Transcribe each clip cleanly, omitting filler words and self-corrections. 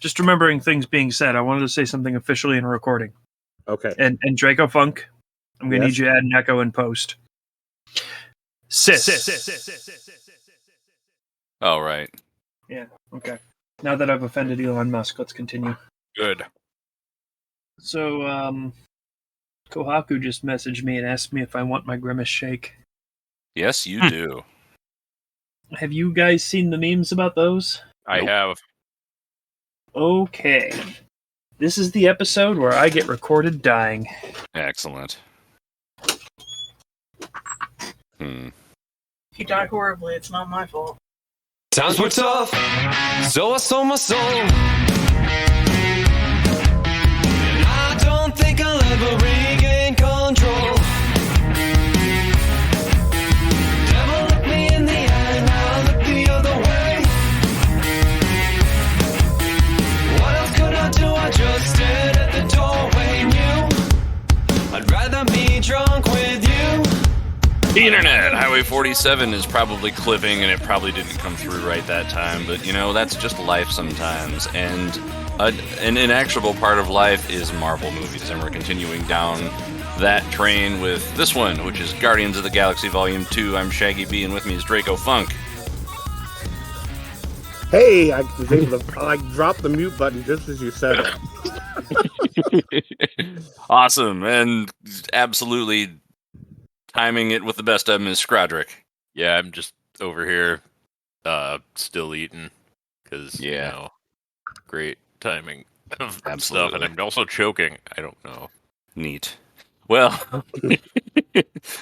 just remembering things being said, I wanted to say something officially in a recording. Okay. And Draco Funk, I'm going to need you to add an echo in post. Sis. Oh, right. Yeah, okay. Now that I've offended Elon Musk, let's continue. Good. So, Kohaku just messaged me and asked me if I want my Grimace shake. Yes, you do. Have you guys seen the memes about those? I have. Okay. This is the episode where I get recorded dying. Excellent. If you die horribly, it's not my fault. Times were tough, so I sold my soul. And I don't think I'll ever regain control. Devil looked me in the eye, now I look the other way. What else could I do? I just stared at the doorway, knew I'd rather be drunk with you. The internet, Highway 47 is probably clipping, and it probably didn't come through right that time, but, that's just life sometimes, and an inexorable part of life is Marvel movies, and we're continuing down that train with this one, which is Guardians of the Galaxy Volume 2. I'm Shaggy B, and with me is Draco Funk. Hey, I was able to drop the mute button just as you said it. Awesome, and absolutely timing it with the best of them is Scrodrick. Yeah, I'm just over here still eating because, great timing of stuff. And I'm also choking. I don't know. Neat. Well,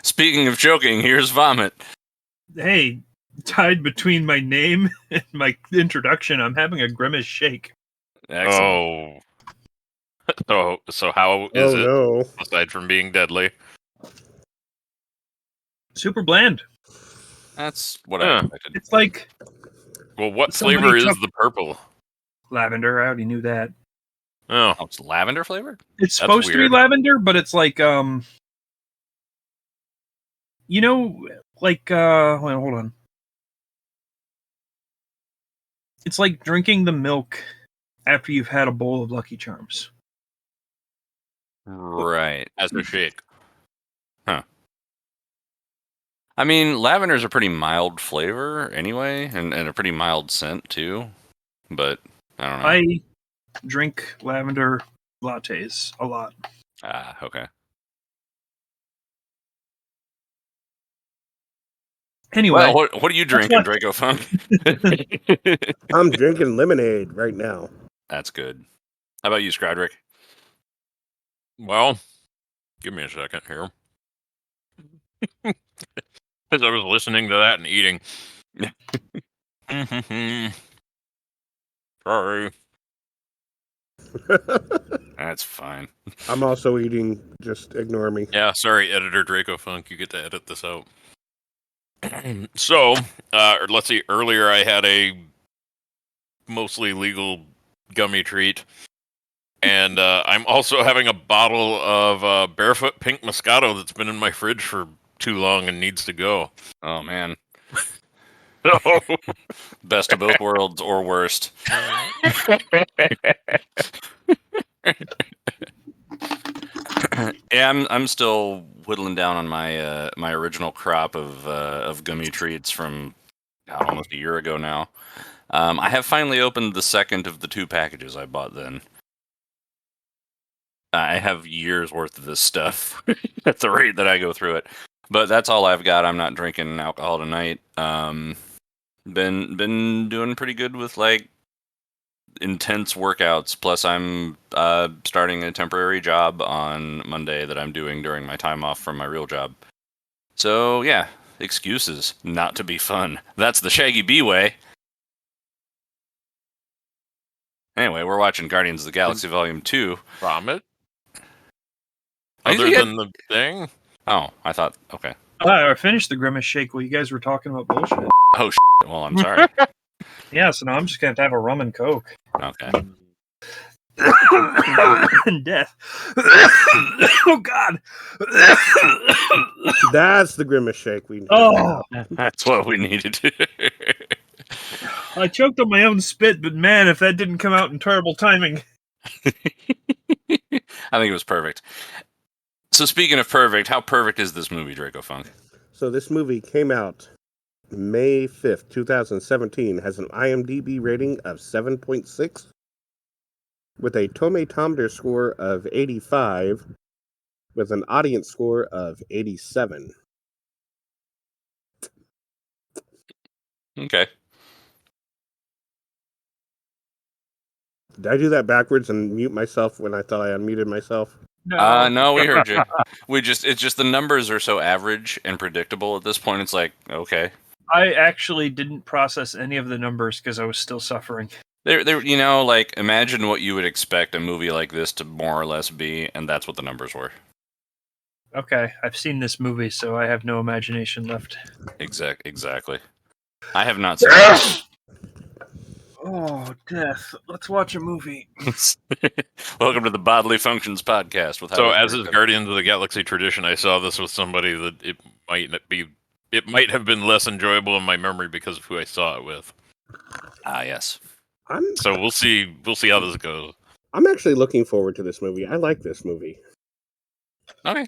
speaking of choking, here's Vomit. Hey, tied between my name and my introduction, I'm having a Grimace shake. Excellent. So how is it, no. aside from being deadly? Super bland. That's what I expected. It's like... Well, what flavor is the purple? Lavender, I already knew that. Oh, it's lavender flavored? It's supposed to be lavender, but it's like, hold on. It's like drinking the milk after you've had a bowl of Lucky Charms. Right. As a shake. Huh. I mean, lavender is a pretty mild flavor anyway, and a pretty mild scent too. But I don't know. I drink lavender lattes a lot. Ah, okay. Anyway, well, what are you drinking, Draco Funk? I'm drinking lemonade right now. That's good. How about you, Scrodrick? Well, give me a second here. As I was listening to that and eating. Sorry. That's fine. I'm also eating. Just ignore me. Yeah, sorry, editor Draco Funk. You get to edit this out. So, let's see. Earlier I had a mostly legal gummy treat. And I'm also having a bottle of Barefoot Pink Moscato that's been in my fridge for too long and needs to go. Oh, man. So, best of both worlds or worst. Yeah, I'm still whittling down on my my original crop of gummy treats from almost a year ago now. I have finally opened the second of the 2 packages I bought then. I have years worth of this stuff at the rate that I go through it. But that's all I've got. I'm not drinking alcohol tonight. Been doing pretty good with intense workouts. Plus, I'm starting a temporary job on Monday that I'm doing during my time off from my real job. So yeah, excuses not to be fun. That's the Shaggy B way. Anyway, we're watching Guardians of the Galaxy Volume 2. Vomit? Other than the thing? Oh, I thought, okay. I finished the Grimace shake while you guys were talking about bullshit. Oh, well, I'm sorry. Yeah, so now I'm just going to have a rum and coke. Okay. And death. Oh, God. That's the Grimace shake we need. Oh. That's what we needed. I choked on my own spit, but man, if that didn't come out in terrible timing. I think it was perfect. So speaking of perfect, how perfect is this movie, Draco Funk? So this movie came out May 5th, 2017, has an IMDb rating of 7.6 with a Tomatometer score of 85 with an audience score of 87. Okay. Did I do that backwards and mute myself when I thought I unmuted myself? No, we heard you. It's just the numbers are so average and predictable at this point. It's like, okay. I actually didn't process any of the numbers because I was still suffering. They're, you know, like, imagine what you would expect a movie like this to more or less be, and that's what the numbers were. Okay, I've seen this movie, so I have no imagination left. Exactly. I have not seen it. Oh, death. Let's watch a movie. Welcome to the Bodily Functions podcast. With So, Howard as is Burke. Guardians of the Galaxy tradition, I saw this with somebody that it might have been less enjoyable in my memory because of who I saw it with. Ah, yes. So we'll see how this goes. I'm actually looking forward to this movie. I like this movie. Okay.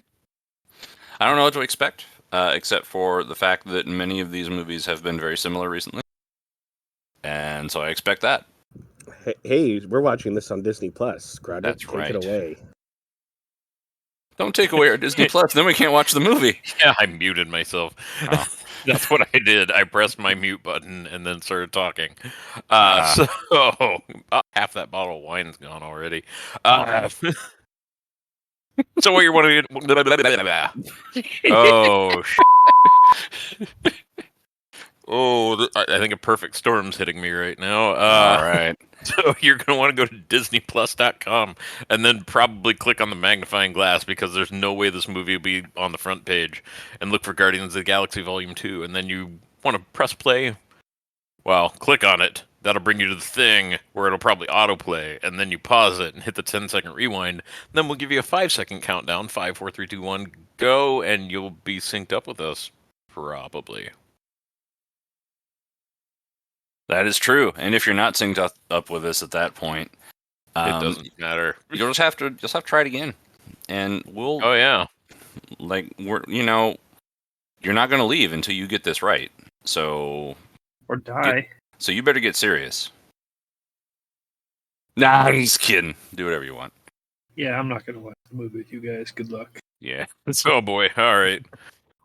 I don't know what to expect, except for the fact that many of these movies have been very similar recently. And so I expect that. Hey, we're watching this on DisneyPlus. Greta, That's take right. it away. Don't take away our Disney Plus, then we can't watch the movie. Yeah, I muted myself. Oh. That's what I did. I pressed my mute button and then started talking. Ah. So half that bottle of wine's gone already. So what you're wanting to... Oh, oh, I think a perfect storm's hitting me right now. All right. So you're going to want to go to DisneyPlus.com and then probably click on the magnifying glass because there's no way this movie will be on the front page, and look for Guardians of the Galaxy Volume 2, and then you want to press play. Well, click on it. That'll bring you to the thing where it'll probably autoplay, and then you pause it and hit the 10-second rewind. Then we'll give you a 5-second countdown. 5, 4, 3, 2, 1, go, and you'll be synced up with us. Probably. That is true. And if you're not synced up with us at that point, It doesn't matter. You'll just have to try it again. And we'll Oh, yeah. you're not going to leave until you get this right. So Or die. So you better get serious. Nah, I'm just kidding. Do whatever you want. Yeah, I'm not going to watch the movie with you guys. Good luck. Yeah. Oh, boy. All right.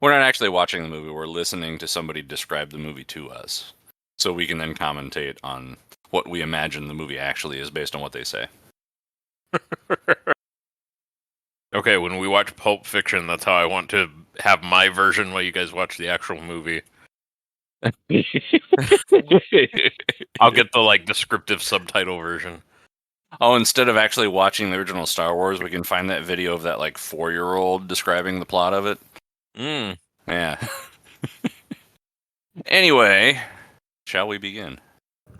We're not actually watching the movie. We're listening to somebody describe the movie to us. So we can then commentate on what we imagine the movie actually is based on what they say. Okay, when we watch Pulp Fiction, that's how I want to have my version while you guys watch the actual movie. I'll get the descriptive subtitle version. Oh, instead of actually watching the original Star Wars, we can find that video of that 4-year-old describing the plot of it. Yeah. Anyway, shall we begin?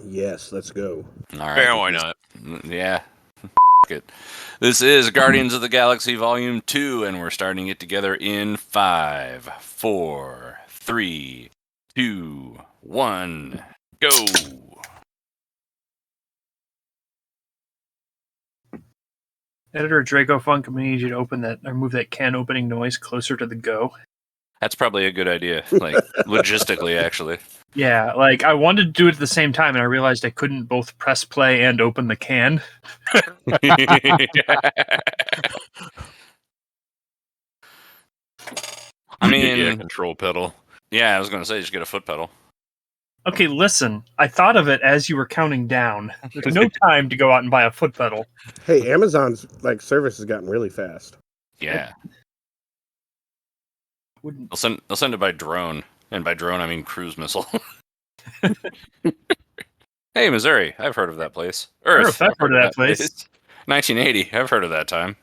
Yes, let's go. All right. Yeah, why not? Yeah. It. This is Guardians of the Galaxy Volume 2, and we're starting it together in 5, 4, 3, 2, 1, go! Editor Draco Funk, I'm going to need you to open that or move that can opening noise closer to the go. That's probably a good idea, logistically, actually. Yeah, I wanted to do it at the same time, and I realized I couldn't both press play and open the can. I mean, yeah, control pedal. Yeah, I was going to say, just get a foot pedal. Okay, listen. I thought of it as you were counting down. There's no time to go out and buy a foot pedal. Hey, Amazon's service has gotten really fast. Yeah. Wouldn't. They'll send it by drone. And by drone, I mean cruise missile. Hey, Missouri. I've heard of that place. Earth. I've heard of that place. 1980. I've heard of that time.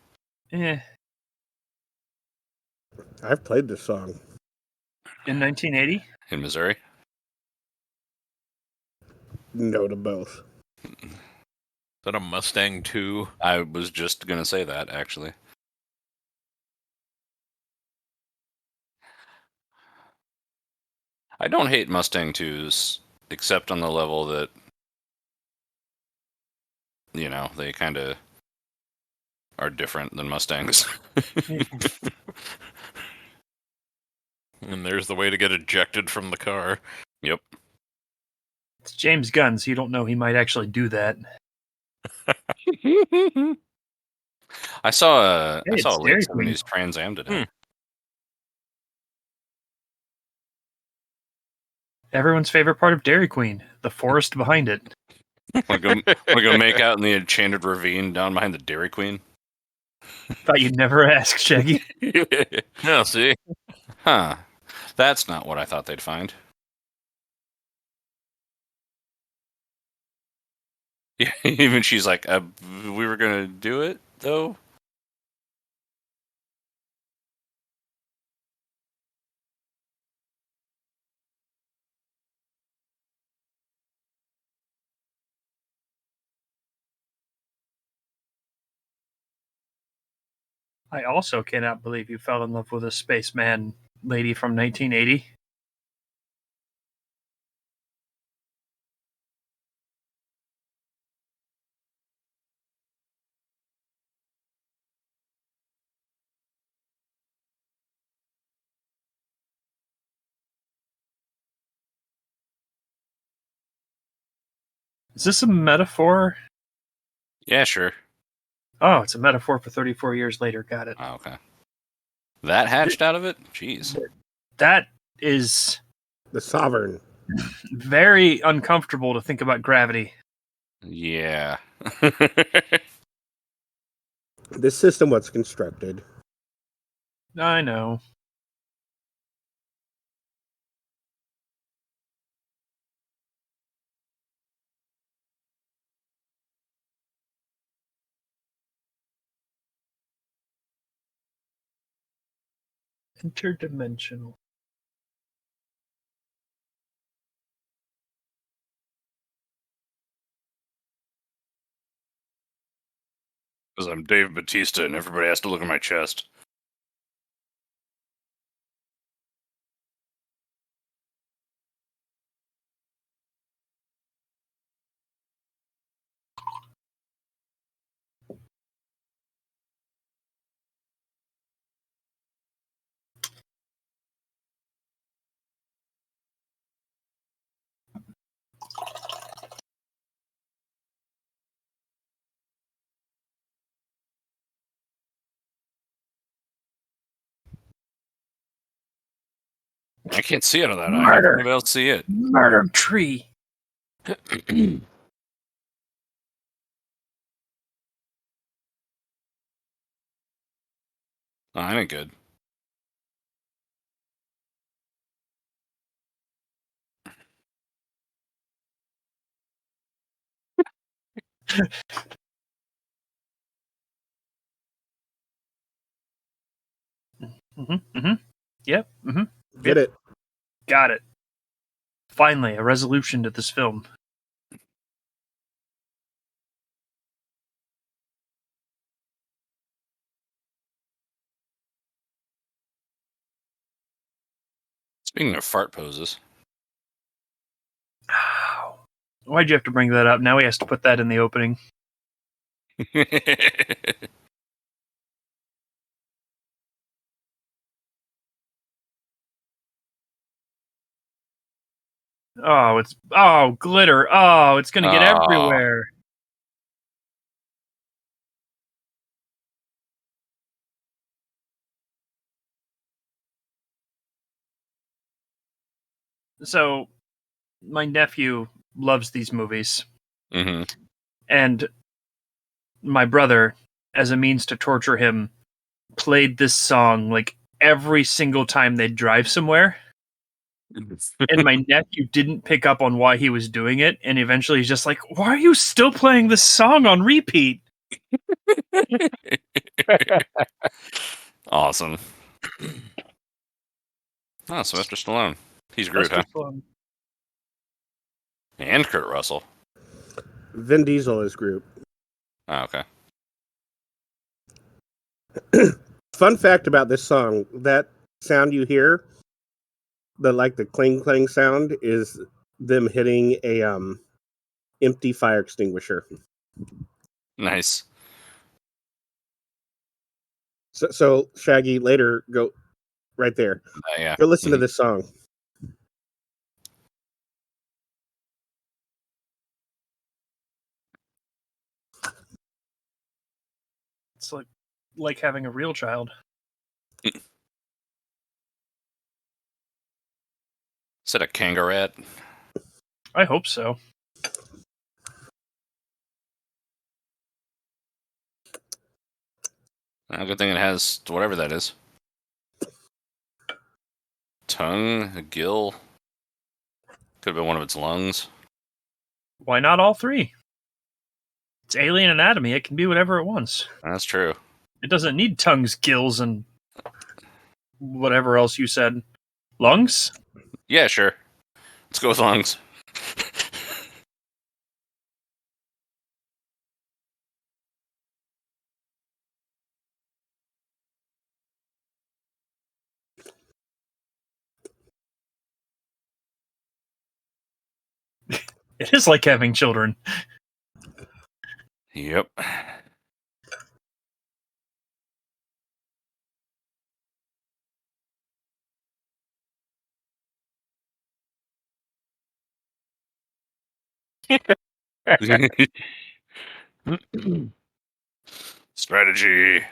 Yeah. I've played this song. In 1980? In Missouri? No to both. Is that a Mustang 2? I was just going to say that, actually. I don't hate Mustang 2s except on the level that, you know, they kind of are different than Mustangs. And there's the way to get ejected from the car. Yep. It's James Gunn, so you don't know he might actually do that. I saw Hey, a it's late Dairy Queen. 70s Trans Am today. Everyone's favorite part of Dairy Queen, the forest behind it. Want to go make out in the enchanted ravine down behind the Dairy Queen? Thought you'd never ask, Shaggy. Yeah, see? Huh. That's not what I thought they'd find. Yeah, even she's like, we were gonna do it, though? I also cannot believe you fell in love with a spaceman lady from 1980. Is this a metaphor? Yeah, sure. Oh, it's a metaphor for 34 years later. Got it. Oh, okay. That hatched out of it? Jeez. That is The Sovereign. very uncomfortable to think about gravity. Yeah. This system was constructed. I know. Interdimensional. Because I'm Dave Bautista and everybody has to look at my chest. I can't see out of that eye. Murder. Maybe I'll see it. Murder tree. Oh, I ain't good. Yep. Get it? Got it. Finally, a resolution to this film. Speaking of fart poses. Ow. Why'd you have to bring that up? Now he has to put that in the opening. Oh, glitter. Oh, it's gonna get Aw. everywhere. So, my nephew loves these movies, Mm-hmm. and my brother, as a means to torture him, played this song like every single time they'd drive somewhere. And my nephew didn't pick up on why he was doing it, and eventually he's just like, "Why are you still playing this song on repeat?" Awesome. Oh, Sylvester Stallone. He's Groot, huh? And Kurt Russell. Vin Diesel is Groot. Oh, okay. Fun fact about this song, that sound you hear, the cling clang sound, is them hitting a empty fire extinguisher. Nice. So Shaggy, later, go right there. Yeah. Go listen to this song. It's like having a real child. Is that a kangaroo? I hope so. Good thing it has whatever that is. Tongue, a gill. Could have been one of its lungs. Why not all three? It's alien anatomy. It can be whatever it wants. That's true. It doesn't need tongues, gills, and whatever else you said. Lungs? Yeah, sure. Let's go with lungs. It is like having children. Yep. Strategy.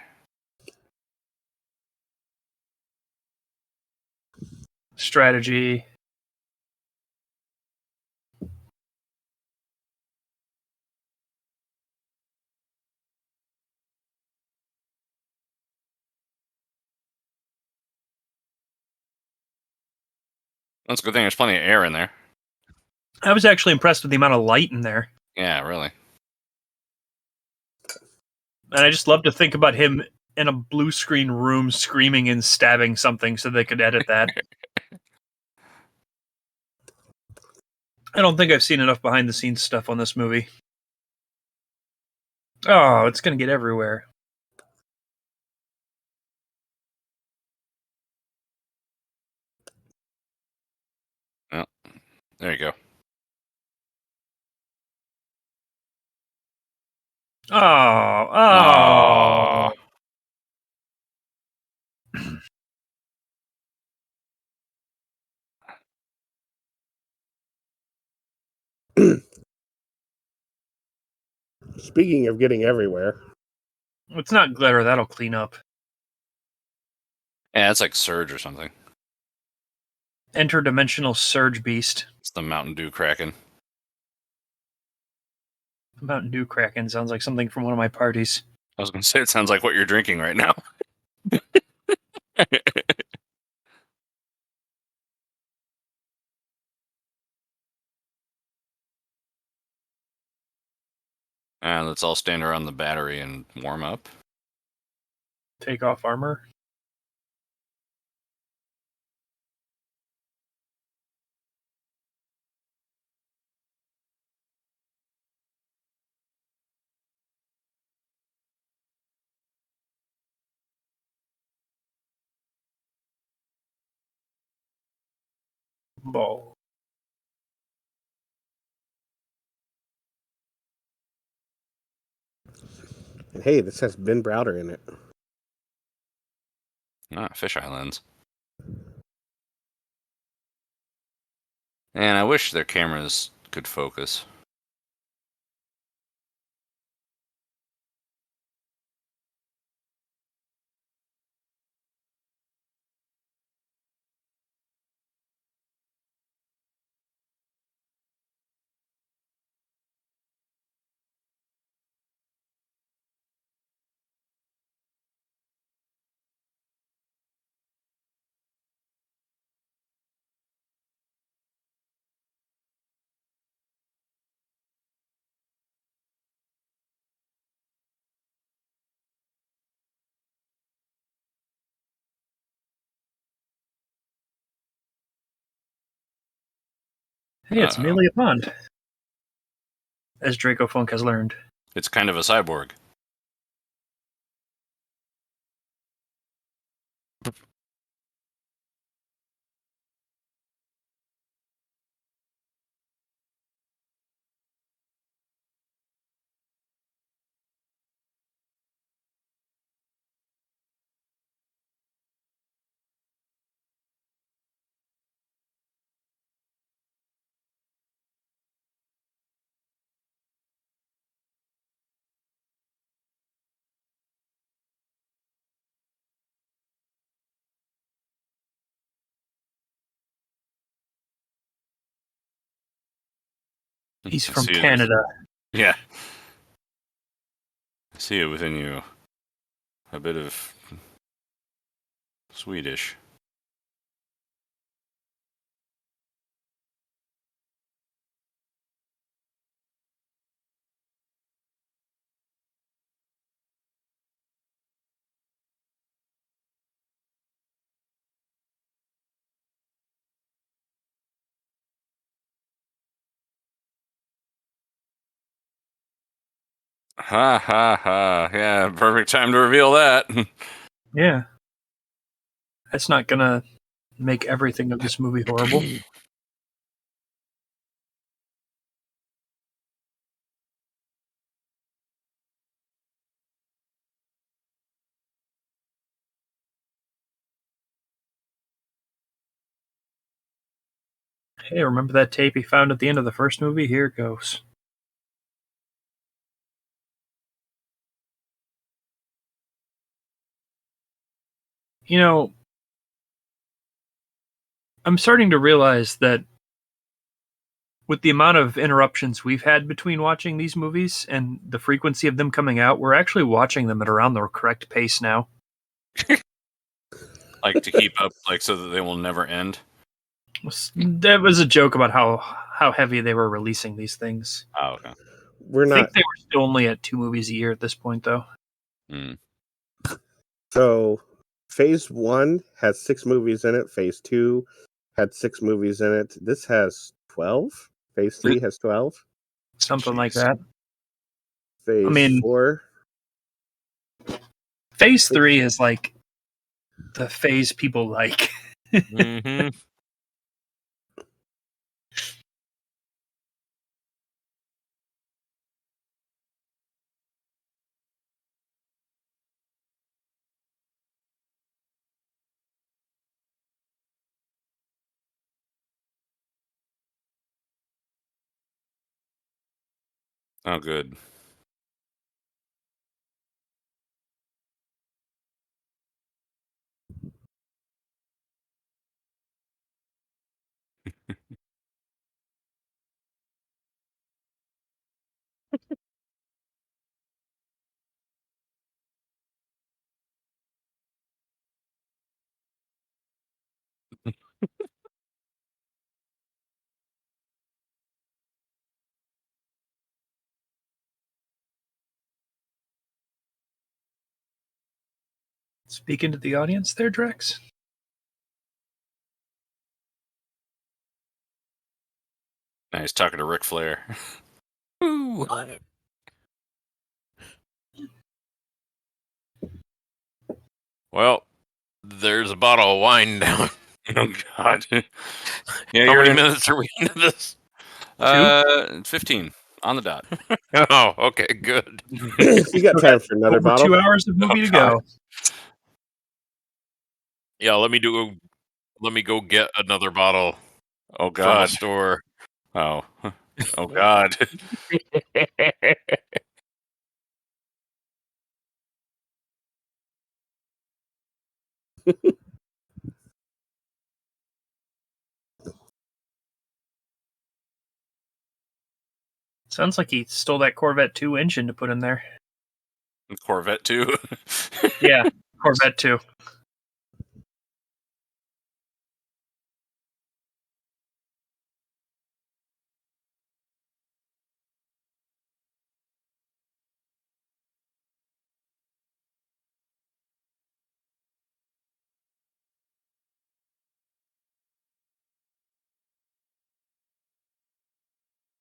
Strategy. That's a good thing there's plenty of air in there. I was actually impressed with the amount of light in there. Yeah, really. And I just love to think about him in a blue screen room screaming and stabbing something so they could edit that. I don't think I've seen enough behind the scenes stuff on this movie. Oh, it's going to get everywhere. Oh, there you go. Oh. Speaking of getting everywhere, It's not glitter. That'll clean up. Yeah, it's like Surge or something. Interdimensional Surge Beast. It's the Mountain Dew Kraken. Mountain Dew Kraken sounds like something from one of my parties. I was going to say, it sounds like what you're drinking right now. And let's all stand around the battery and warm up. Take off armor. Ball. and hey, this has Ben Browder in it. Fisheye lens. And I wish their cameras could focus. Hey, it's merely a pond. As Draco Funk has learned. It's kind of a cyborg. He's I from see it. Canada. Yeah. I see it within you. A bit of Swedish. Ha ha ha. Yeah, perfect time to reveal that. Yeah. That's not gonna make everything of this movie horrible. Hey, remember that tape he found at the end of the first movie? Here it goes. You know, I'm starting to realize that with the amount of interruptions we've had between watching these movies and the frequency of them coming out, we're actually watching them at around the correct pace now. Like to keep up, like so that they will never end. That was a joke about how heavy they were releasing these things. Oh, okay. We're I not. think they were still only at 2 movies a year at this point, though. Mm. So, Phase 1 has 6 movies in it. Phase 2 had 6 movies in it. This has 12. Phase 3 has 12. Something like Jeez. that. Phase I mean- 4. Phase 3 is like the phase people like. Mm-hmm. Oh, good. Speaking to the audience there, Drex. Now he's talking to Ric Flair. Ooh. Well, there's a bottle of wine down. Oh God. Yeah, How you're many in. minutes are we into this? 15 on the dot. Oh, okay, good. You got time for another Over bottle? 2 hours of movie to God. go. Yeah, let me go get another bottle Oh from the God. store. Oh. Oh God. Sounds like he stole that Corvette 2 engine to put in there. Corvette too. Yeah, Corvette 2.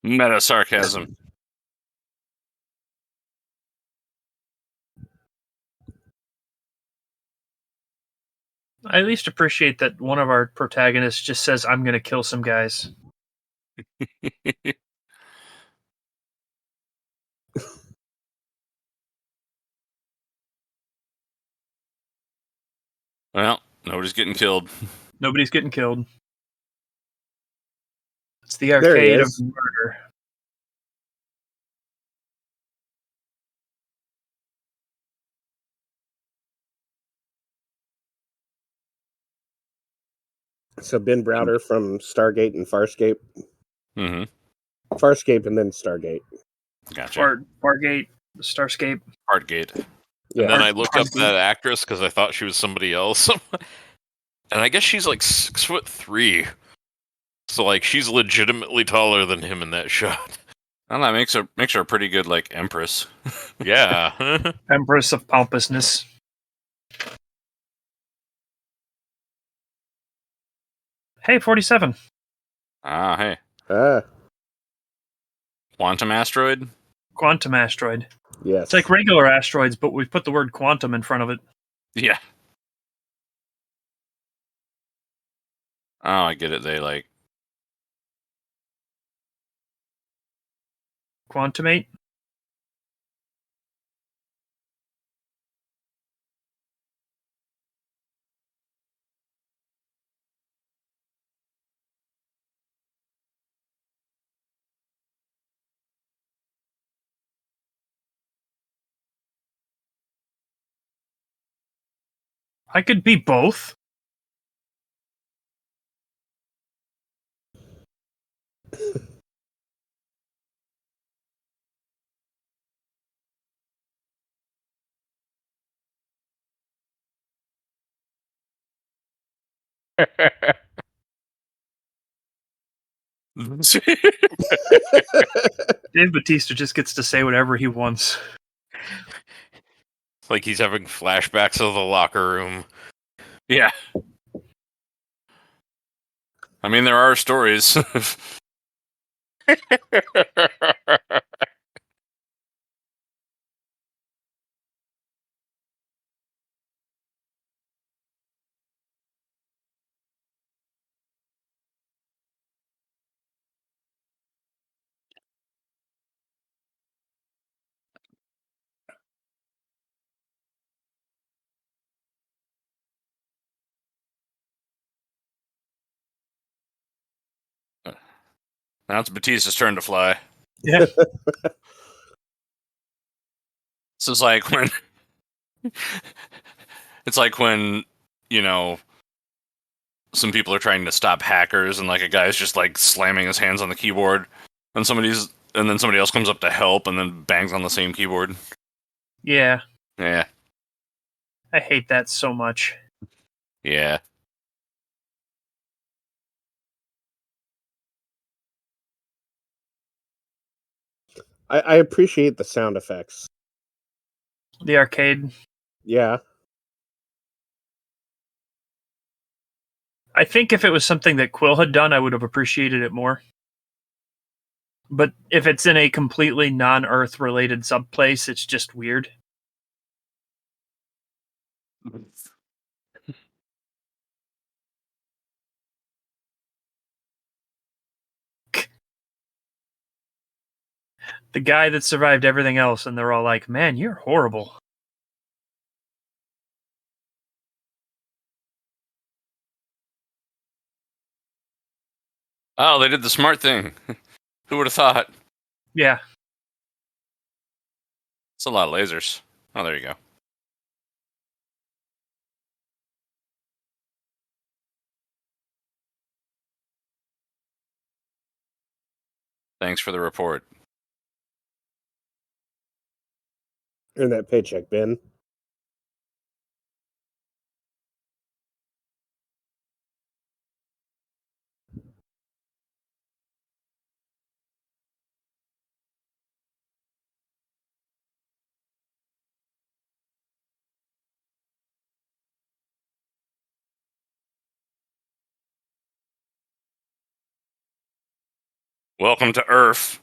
Meta sarcasm. I at least appreciate that one of our protagonists just says, "I'm going to kill some guys." Well, nobody's getting killed. Nobody's getting killed. It's the There he arcade of is. murder. So Ben Browder from Stargate and Farscape. Mm-hmm. Farscape and then Stargate. Gotcha. Fargate, Starscape. Heartgate. Yeah. And then I looked up that actress because I thought she was somebody else. And I guess she's like 6'3". So like she's legitimately taller than him in that shot. Well, that makes her a pretty good like empress. Yeah. Empress of pompousness. Hey, 47. Ah, hey. Quantum asteroid? Quantum asteroid. Yes. It's like regular asteroids, but we've put the word quantum in front of it. Yeah. Oh, I get it. They like Quantumate? I could be both. Dave Bautista just gets to say whatever he wants. Like he's having flashbacks of the locker room. yeah. I mean, there are stories. Now it's Batista's turn to fly. Yeah. This is like when it's like when, you know, some people are trying to stop hackers and like a guy's just like slamming his hands on the keyboard and then somebody else comes up to help and then bangs on the same keyboard. Yeah. Yeah. I hate that so much. Yeah. I appreciate the sound effects. The arcade. Yeah. I think if it was something that Quill had done, I would have appreciated it more. But if it's in a completely non-Earth related subplace, it's just weird. The guy that survived everything else, and they're all like, man, you're horrible. Oh, they did the smart thing. Who would have thought? Yeah. It's a lot of lasers. Oh, there you go. Thanks for the report. Earn that paycheck, Ben. Welcome to Earth.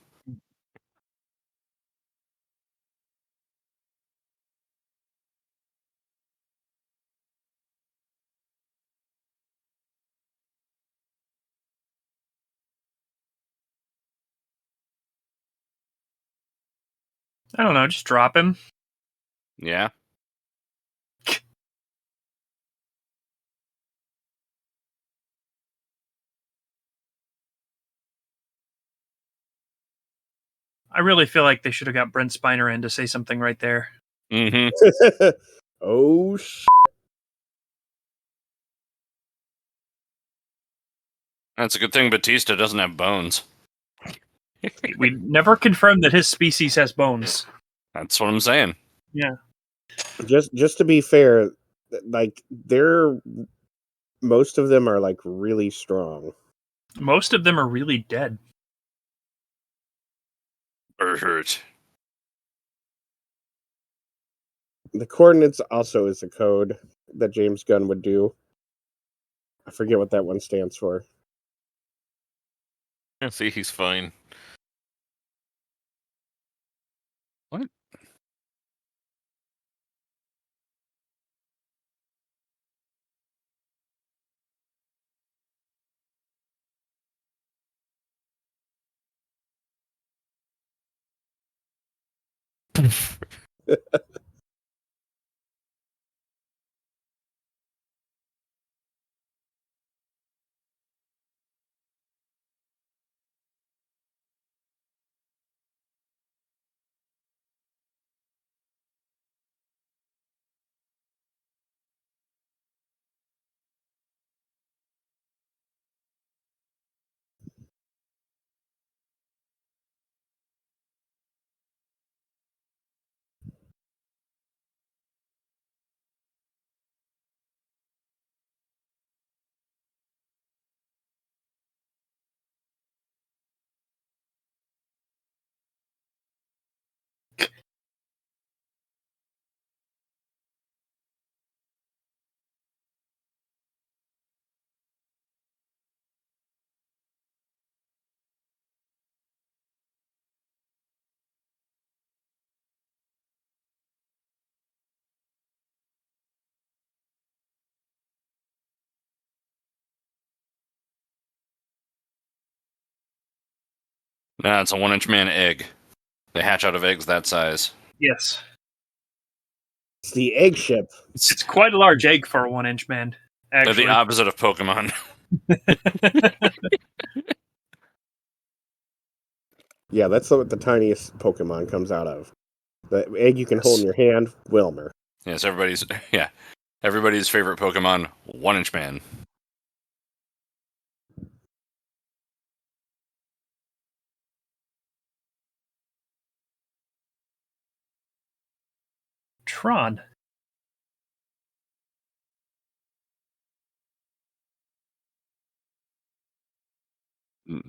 I don't know, just drop him. Yeah. I really feel like they should have got Brent Spiner in to say something right there. Mm-hmm. Oh, That's a good thing Batista doesn't have bones. We never confirmed that his species has bones. That's what I'm saying. Yeah. Just to be fair, like most of them are like really strong. Most of them are really dead. Or hurt. The coordinates also is a code that James Gunn would do. I forget what that one stands for. See, he's fine. What? Nah, it's a 1-inch man egg. They hatch out of eggs that size. Yes. It's the egg ship. It's quite a large egg for a 1-inch man, They're actually. the opposite of Pokemon. Yeah, that's what the tiniest Pokemon comes out of. The egg you can hold in your hand, Wilmer. Yes, everybody's favorite Pokemon, 1-inch man. Tron.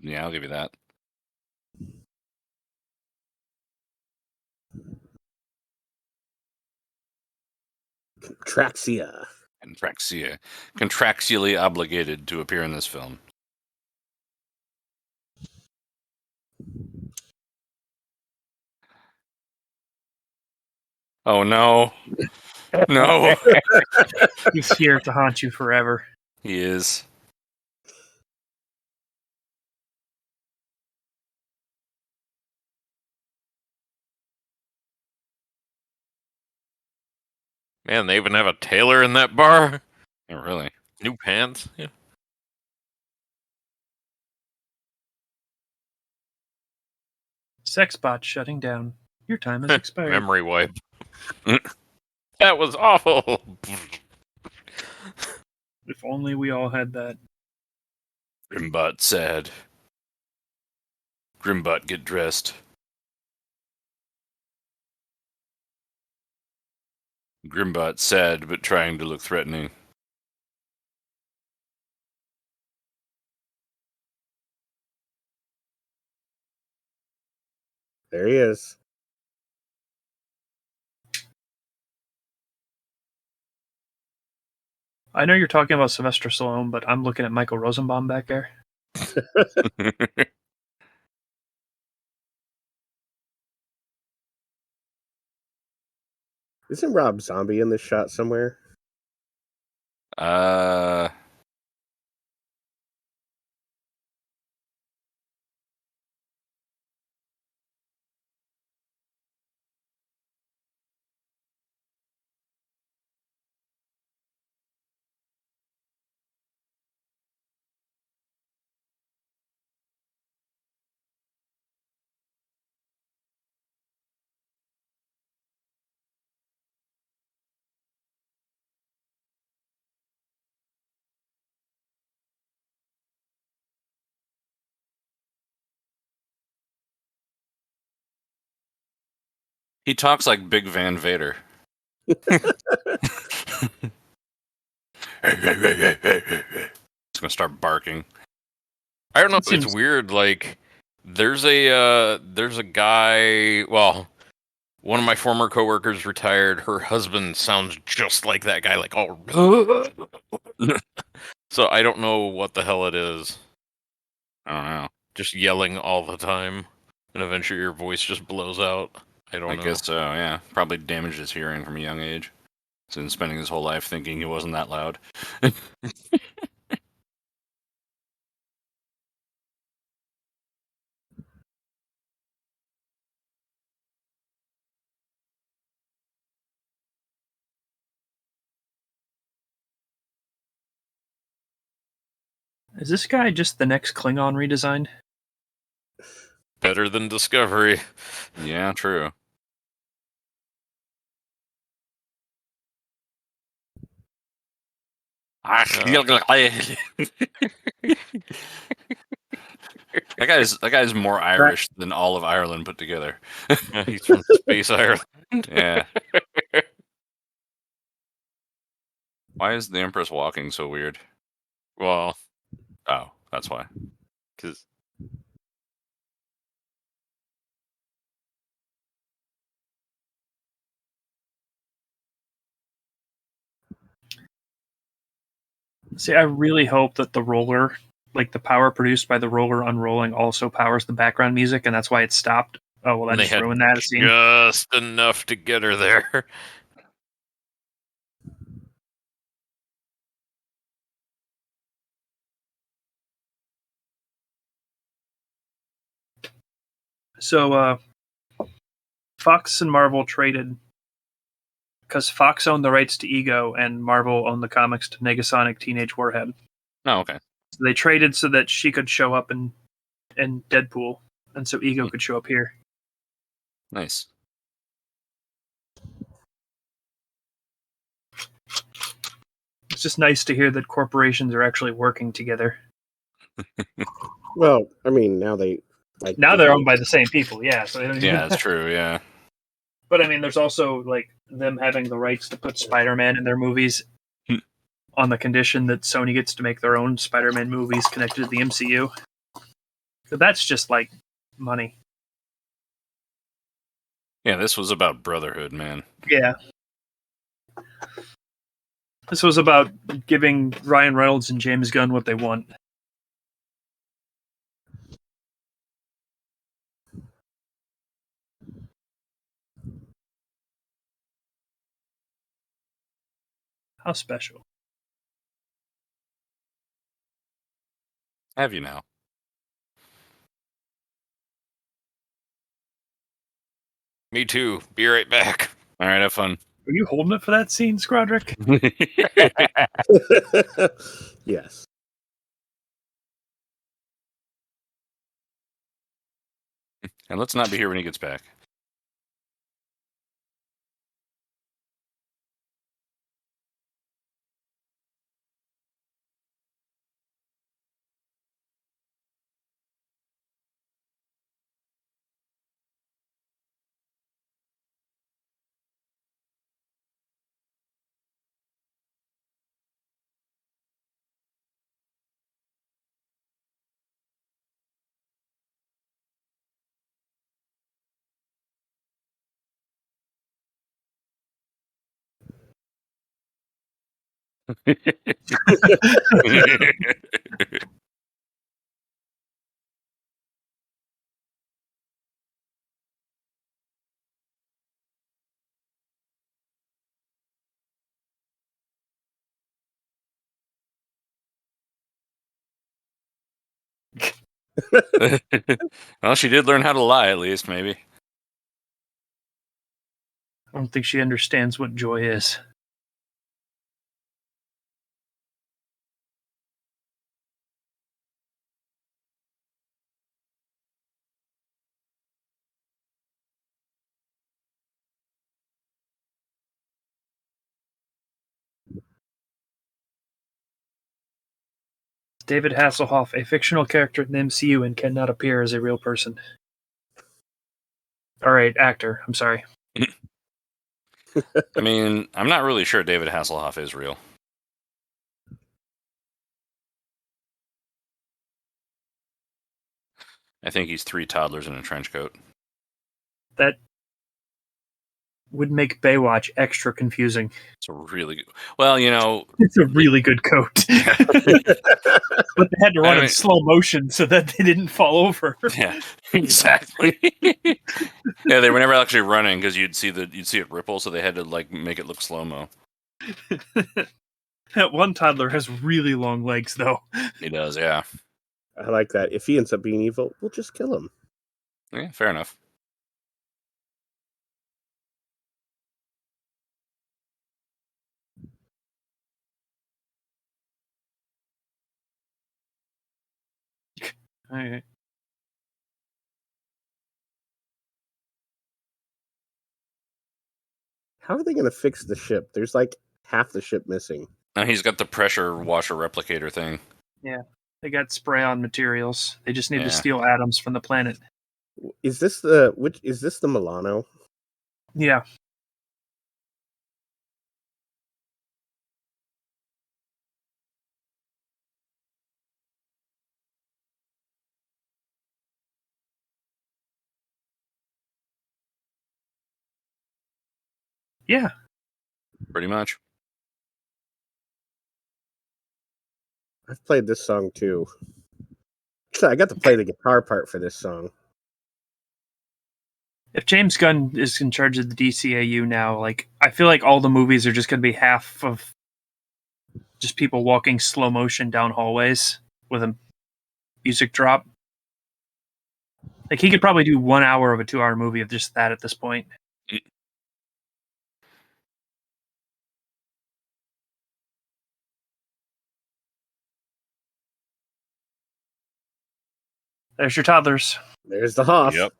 Yeah, I'll give you that. Traxia. Contractually obligated to appear in this film. Oh no. No. He's here to haunt you forever. He is. Man, they even have a tailor in that bar. Yeah, really. New pants. Yeah. Sex bot shutting down. Your time has expired. Memory wipe. That was awful. If only we all had that. Grimbot sad. Grimbot get dressed. Grimbot sad but trying to look threatening. There he is. I know you're talking about Sylvester Stallone, but I'm looking at Michael Rosenbaum back there. Isn't Rob Zombie in this shot somewhere? uh He talks like Big Van Vader. He's gonna start barking. I don't know. It seems- It's weird. Like, there's a guy. Well, one of my former coworkers retired. Her husband sounds just like that guy. Like, oh. So I don't know what the hell it is. I don't know. Just yelling all the time, and eventually your voice just blows out. I don't I know. guess so, yeah. Probably damaged his hearing from a young age. Since spending his whole life thinking he wasn't that loud. Is this guy just the next Klingon redesigned? Better than Discovery. Yeah, true. That guy's more Irish than all of Ireland put together. He's from Space Ireland. Yeah. Why is the Empress walking so weird? Well, Oh, that's why. because See, I really hope that the roller, like the power produced by the roller unrolling, also powers the background music, and that's why it stopped. Oh, well, that they just had ruined that scene. just enough to get her there. So, Fox and Marvel traded because Fox owned the rights to Ego and Marvel owned the comics to Negasonic Teenage Warhead. Oh, okay. So they traded so that she could show up in Deadpool, and so Ego could show up here. Nice. It's just nice to hear that corporations are actually working together. Well, I mean, now they like Now they're owned by the same people, yeah. So they don't Yeah, that's true, yeah. But I mean, there's also like them having the rights to put Spider-Man in their movies on the condition that Sony gets to make their own Spider-Man movies connected to the MCU. So that's just like money. Yeah, this was about brotherhood, man. Yeah. This was about giving Ryan Reynolds and James Gunn what they want. How special. Have you now? Me too. Be right back. All right, have fun. Are you holding it for that scene, Scrodrick? Yes. And let's not be here when he gets back. Well, she did learn how to lie, at least, maybe. I don't think she understands what joy is. David Hasselhoff, a fictional character in the MCU and cannot appear as a real person. All right, actor. I'm sorry. I mean, I'm not really sure David Hasselhoff is real. I think he's 3 toddlers in a trench coat. That would make Baywatch extra confusing. It's a really good. Well, It's a really good coat. But they had to run in slow motion so that they didn't fall over. Yeah, exactly. Yeah, they were never actually running because you'd see it ripple, so they had to make it look slow mo. That one toddler has really long legs, though. He does, yeah. I like that. If he ends up being evil, we'll just kill him. Yeah, fair enough. All right. How are they going to fix the ship? There's like half the ship missing. Now he's got the pressure washer replicator thing. Yeah, they got spray-on materials. They just need Yeah. to steal atoms from the planet. Is this the Milano? Yeah. Yeah. Pretty much. I've played this song too. Actually, I got to play the guitar part for this song. If James Gunn is in charge of the DCAU now, I feel like all the movies are just going to be half of just people walking slow motion down hallways with a music drop. He could probably do 1 hour of a 2-hour movie of just that at this point. There's your toddlers. There's the Hoff. Yep.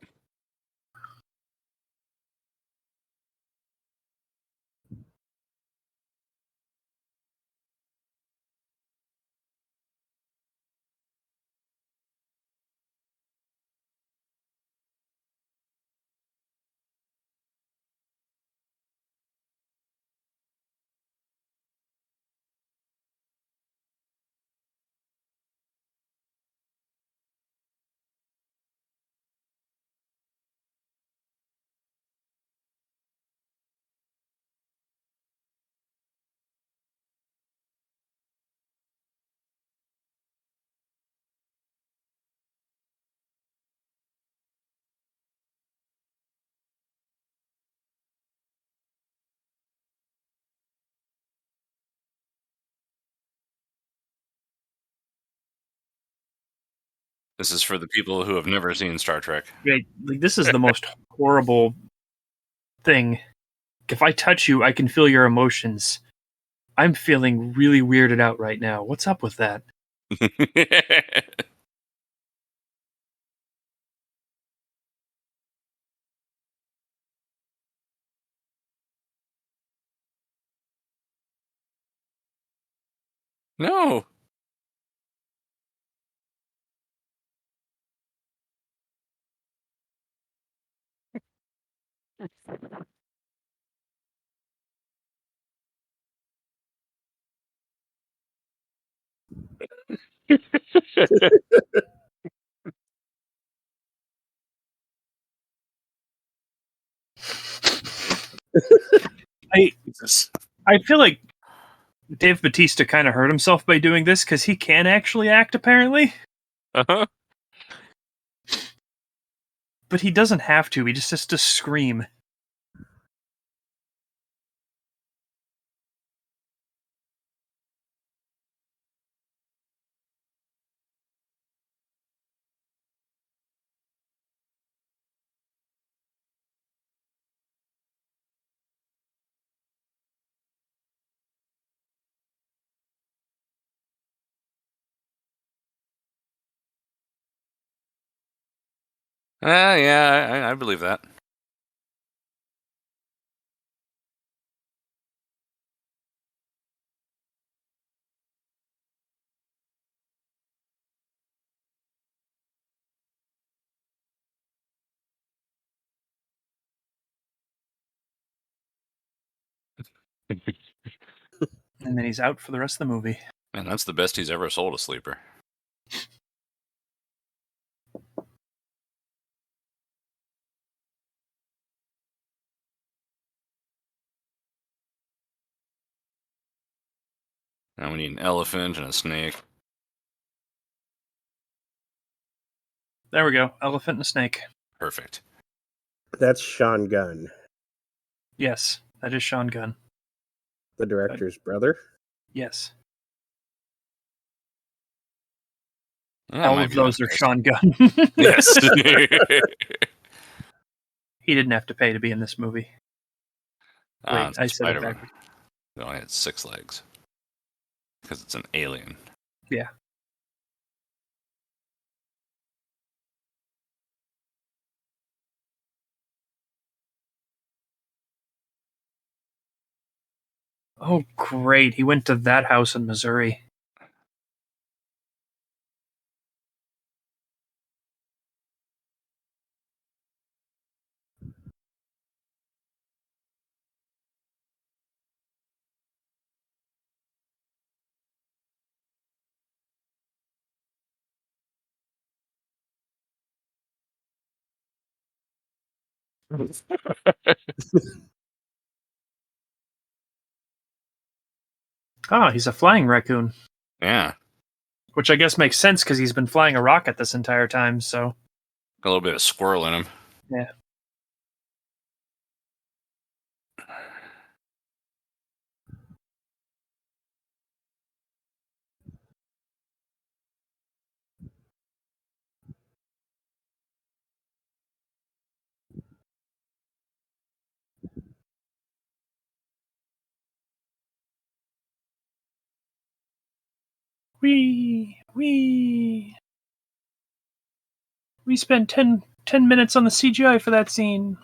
This is for the people who have never seen Star Trek. Right, this is the most horrible thing. If I touch you, I can feel your emotions. I'm feeling really weirded out right now. What's up with that? No. I feel like Dave Bautista kind of hurt himself by doing this because he can actually act, apparently. Uh-huh. But he doesn't have to. He just has to scream. Yeah, I believe that. And then he's out for the rest of the movie. Man, that's the best he's ever sold a sleeper. Now we need an elephant and a snake. There we go. Elephant and a snake. Perfect. That's Sean Gunn, Yes, that is Sean Gunn. the director's brother. Yes. That All might of be those the are best. Sean Gunn. Yes. He didn't have to pay to be in this movie. Wait, It's I said it Spider-Man. backwards. It only had 6 legs. Because it's an alien. Yeah. Oh, great. He went to that house in Missouri. Oh, he's a flying raccoon. Yeah. Which I guess makes sense because he's been flying a rocket this entire time, so. Got a little bit of squirrel in him. Yeah. We spent 10 minutes on the CGI for that scene.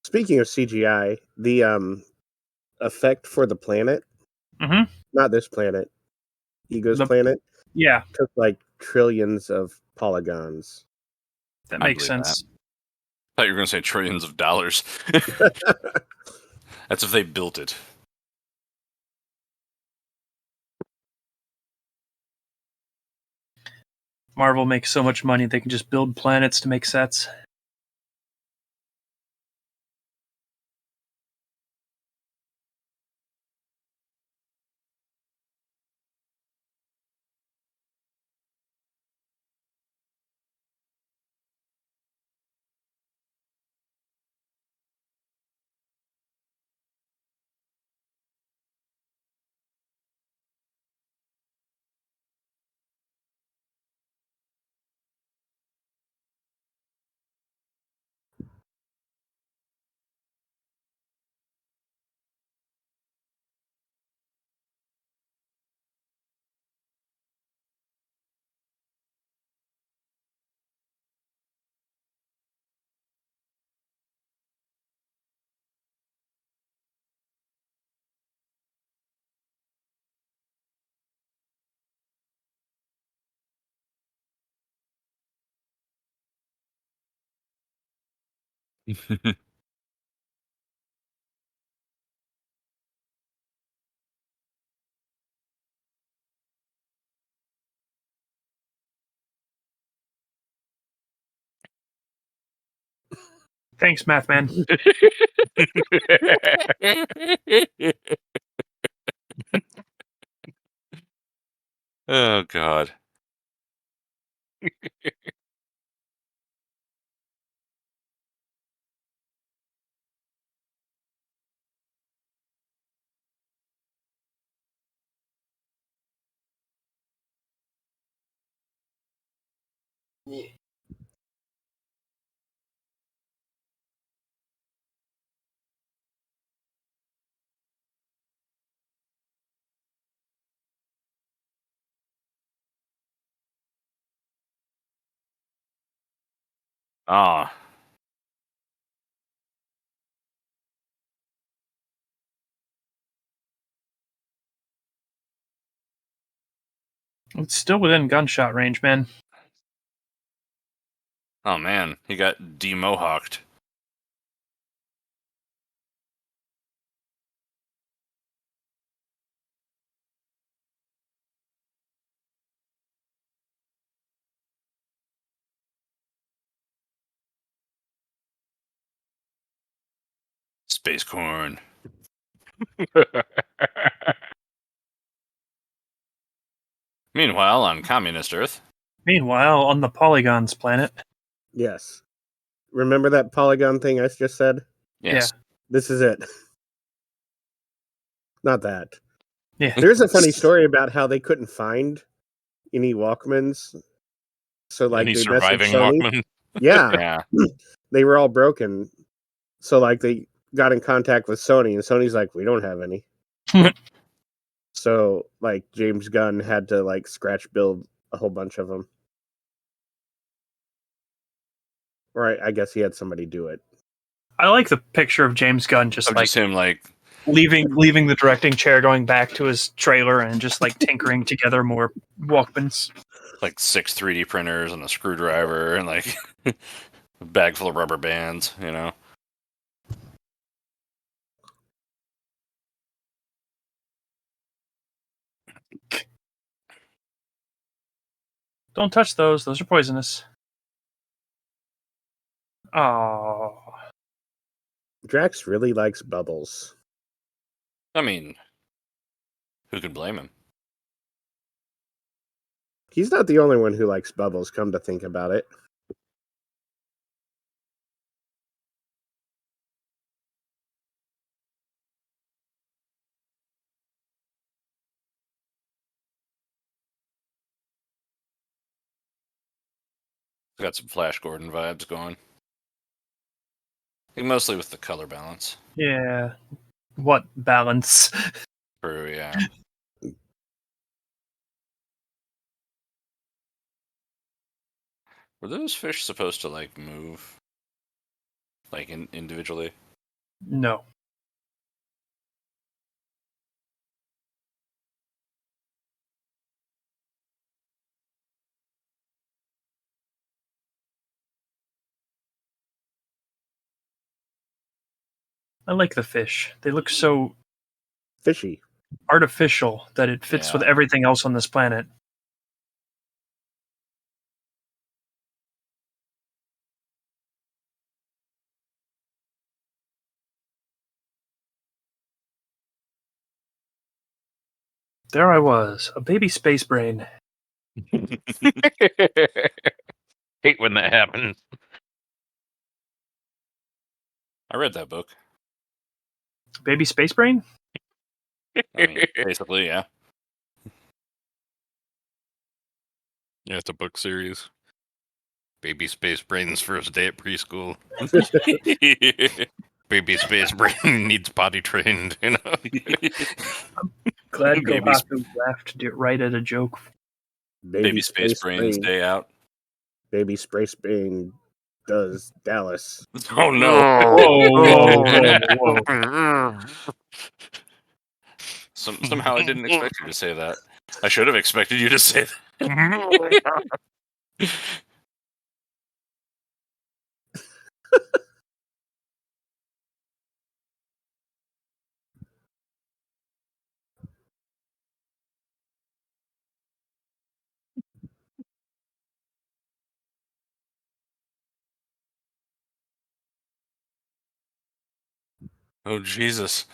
Speaking of CGI, the effect for the planet, Mm-hmm. not this planet, Ego's The- planet, Yeah, took like trillions of polygons. that I makes believe sense. I thought you were going to say trillions of dollars. That's if they built it. Marvel makes so much money they can just build planets to make sets. Thanks, Math Man. Oh, God. Ah. It's still within gunshot range, man. Oh man, he got demohawked. Space corn. Meanwhile, on communist Earth. Meanwhile, on the Polygons planet. Yes. Remember that polygon thing I just said? Yes. This is it. Not that. Yeah. There's a funny story about how they couldn't find any Walkmans. So, like, Any they surviving messaged Sony. Walkman? Yeah. Yeah. They were all broken. So, like, they got in contact with Sony, and Sony's like, we don't have any. So, like, James Gunn had to, like, scratch build a whole bunch of them. Or I guess he had somebody do it. I like the picture of James Gunn just Of like just him, like, leaving the directing chair, going back to his trailer, and just like tinkering together more Walkmans. 6 3D printers and a screwdriver and like a bag full of rubber bands, you know. Don't touch those. Those are poisonous. Oh, Drax really likes bubbles. I mean, who could blame him? He's not the only one who likes bubbles, come to think about it. Got some Flash Gordon vibes going. I think mostly with the color balance. yeah. What balance? True, yeah. Were those fish supposed to like move, like individually? No. I like the fish. They look so Fishy. artificial that it fits with Yeah. everything else on this planet. There I was, a baby space brain. Hate when that happens. I read that book. Baby space brain? I mean, basically, yeah. Yeah, it's a book series. Baby Space Brain's first day at preschool. Baby Space Brain needs potty trained, you know? Glad Baby Kohaku laughed right at a joke. Baby Space Brains Day Out. Baby Space Brain does Dallas. Oh no! Whoa. Somehow I didn't expect you to say that. I should have expected you to say that. Oh Jesus!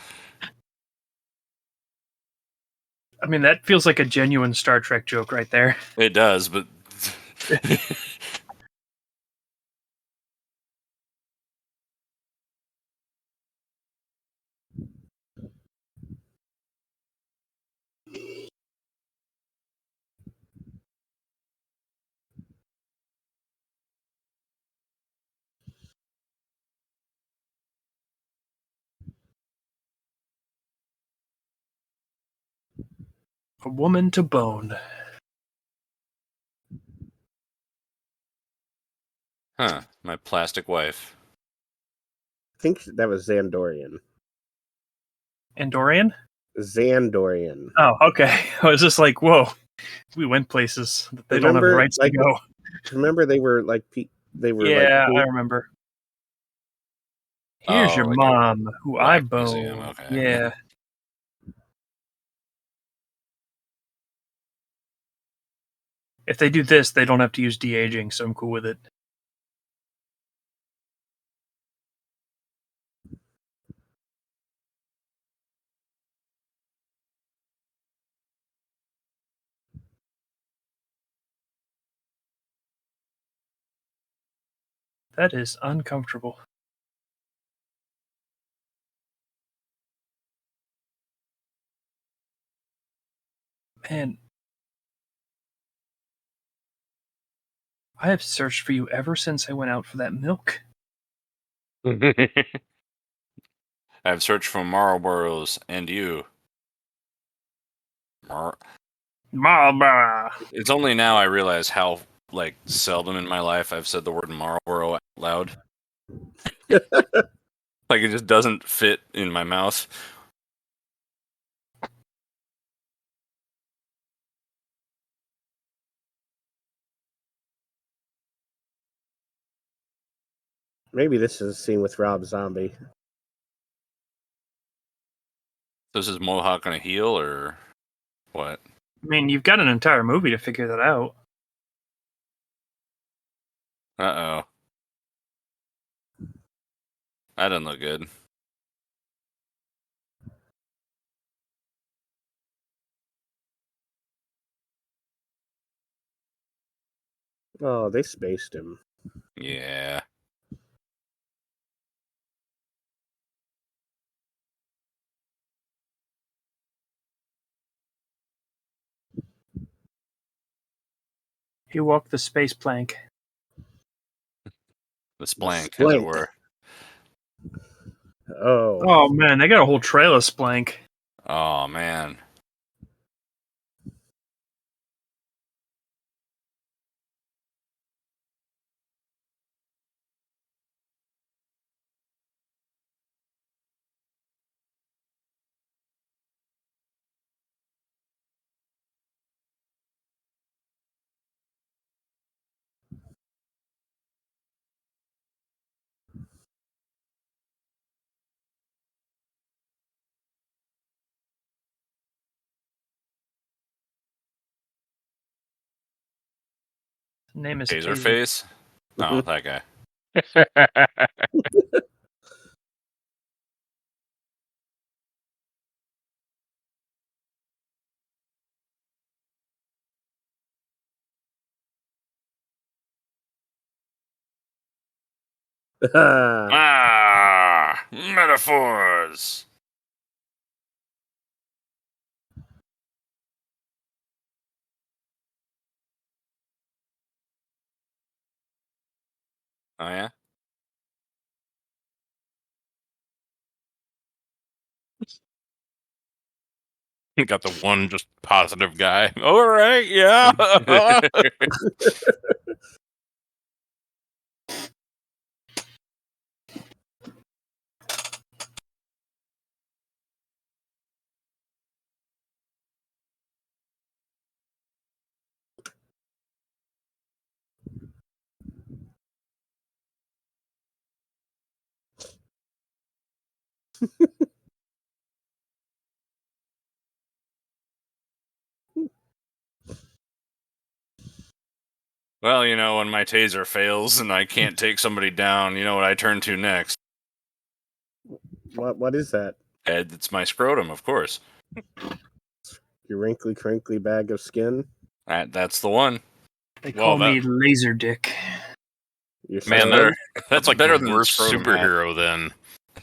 I mean, that feels like a genuine Star Trek joke right there. It does, but A woman to bone. huh? My plastic wife. I think that was Xandorian. Andorian? Xandorian. Oh, okay. I was just like, whoa, we went places that they don't have the Remember, rights like, to go. Remember they were like Yeah, I remember. Here's your like a mom, who I wax museum, boned. okay. Yeah. If they do this, they don't have to use de-aging, so I'm cool with it. That is uncomfortable. Man, I have searched for you ever since I went out for that milk. I've searched for Marlboros and you. Marlboro. It's only now I realize how like seldom in my life I've said the word Marlboro out loud. Like it just doesn't fit in my mouth. Maybe this is a scene with Rob Zombie. This is Mohawk on a heel or what? I mean, you've got an entire movie to figure that out. Uh-oh. That doesn't look good. Oh, they spaced him. Yeah. He walked the space plank. The splank, as it were. Oh. Oh man, they got a whole trail of splank. Oh, man. His name is Taser Taser. face? Oh, that guy. Ah! Metaphors! Oh, yeah? You got the one just positive guy. All right, yeah. Well, you know, when my taser fails and I can't take somebody down, you know what I turn to next? What is that? It's my scrotum, of course. Your wrinkly, crinkly bag of skin? That's the one. They Well, call me Laser Dick. Your Man, scrotum? that's like better the than worst scrotum superhero then.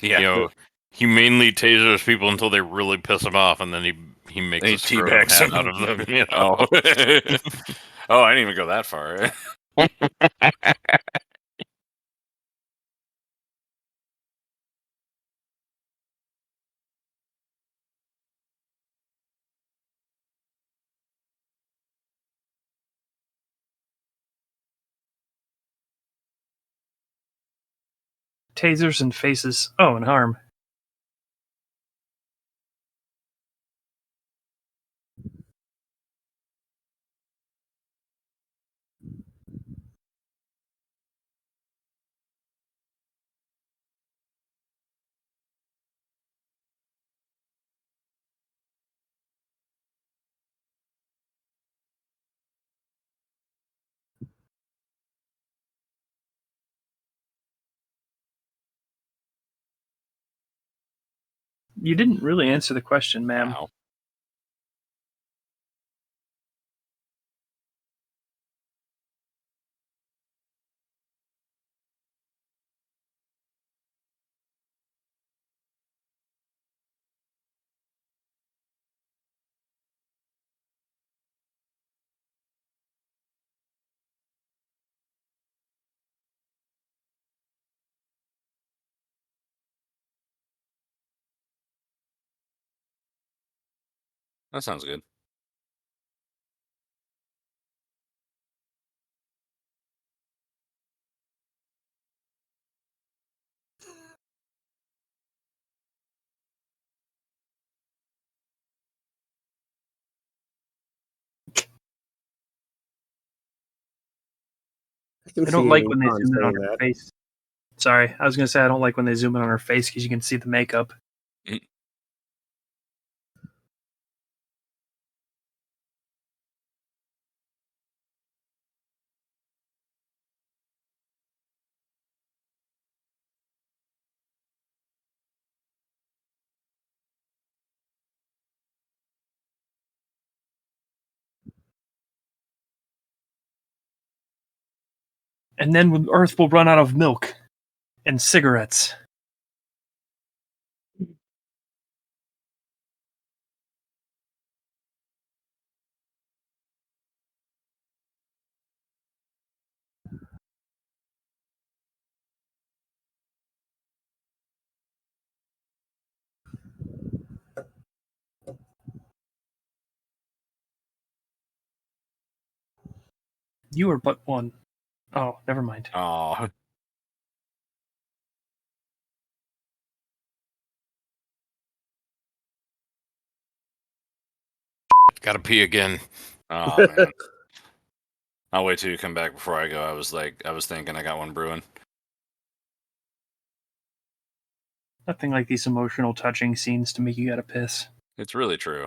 Yeah. You know, he mainly tasers people until they really piss him off, and then he makes He a scrotum teabags hat him. out of them. You know? Oh. Oh, I didn't even go that far. Tasers and faces. Oh, and harm. You didn't really answer the question, ma'am. Wow. That sounds good. I don't like when they Ron zoom in on saying her that. face. Sorry, I was going to say I don't like when they zoom in on her face because you can see the makeup. And then Earth will run out of milk and cigarettes. You are but one. Oh, never mind. Oh, Gotta pee again. oh man. I'll wait till you come back before I go. I was thinking I got one brewing. Nothing like these emotional, touching scenes to make you gotta piss. It's really true.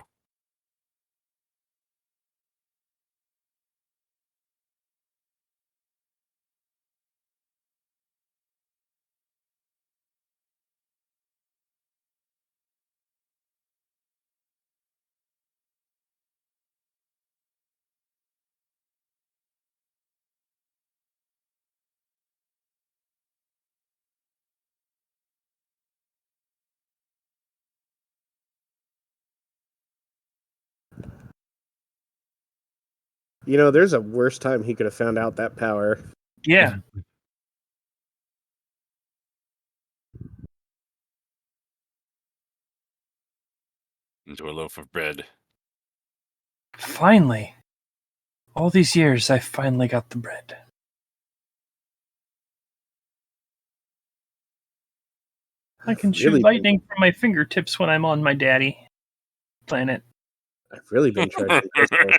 You know, there's a worse time he could have found out that power. Yeah. Into a loaf of bread. Finally. All these years, I finally got the bread. I can shoot lightning from my fingertips when I'm on my daddy planet. I've really been charging pistols.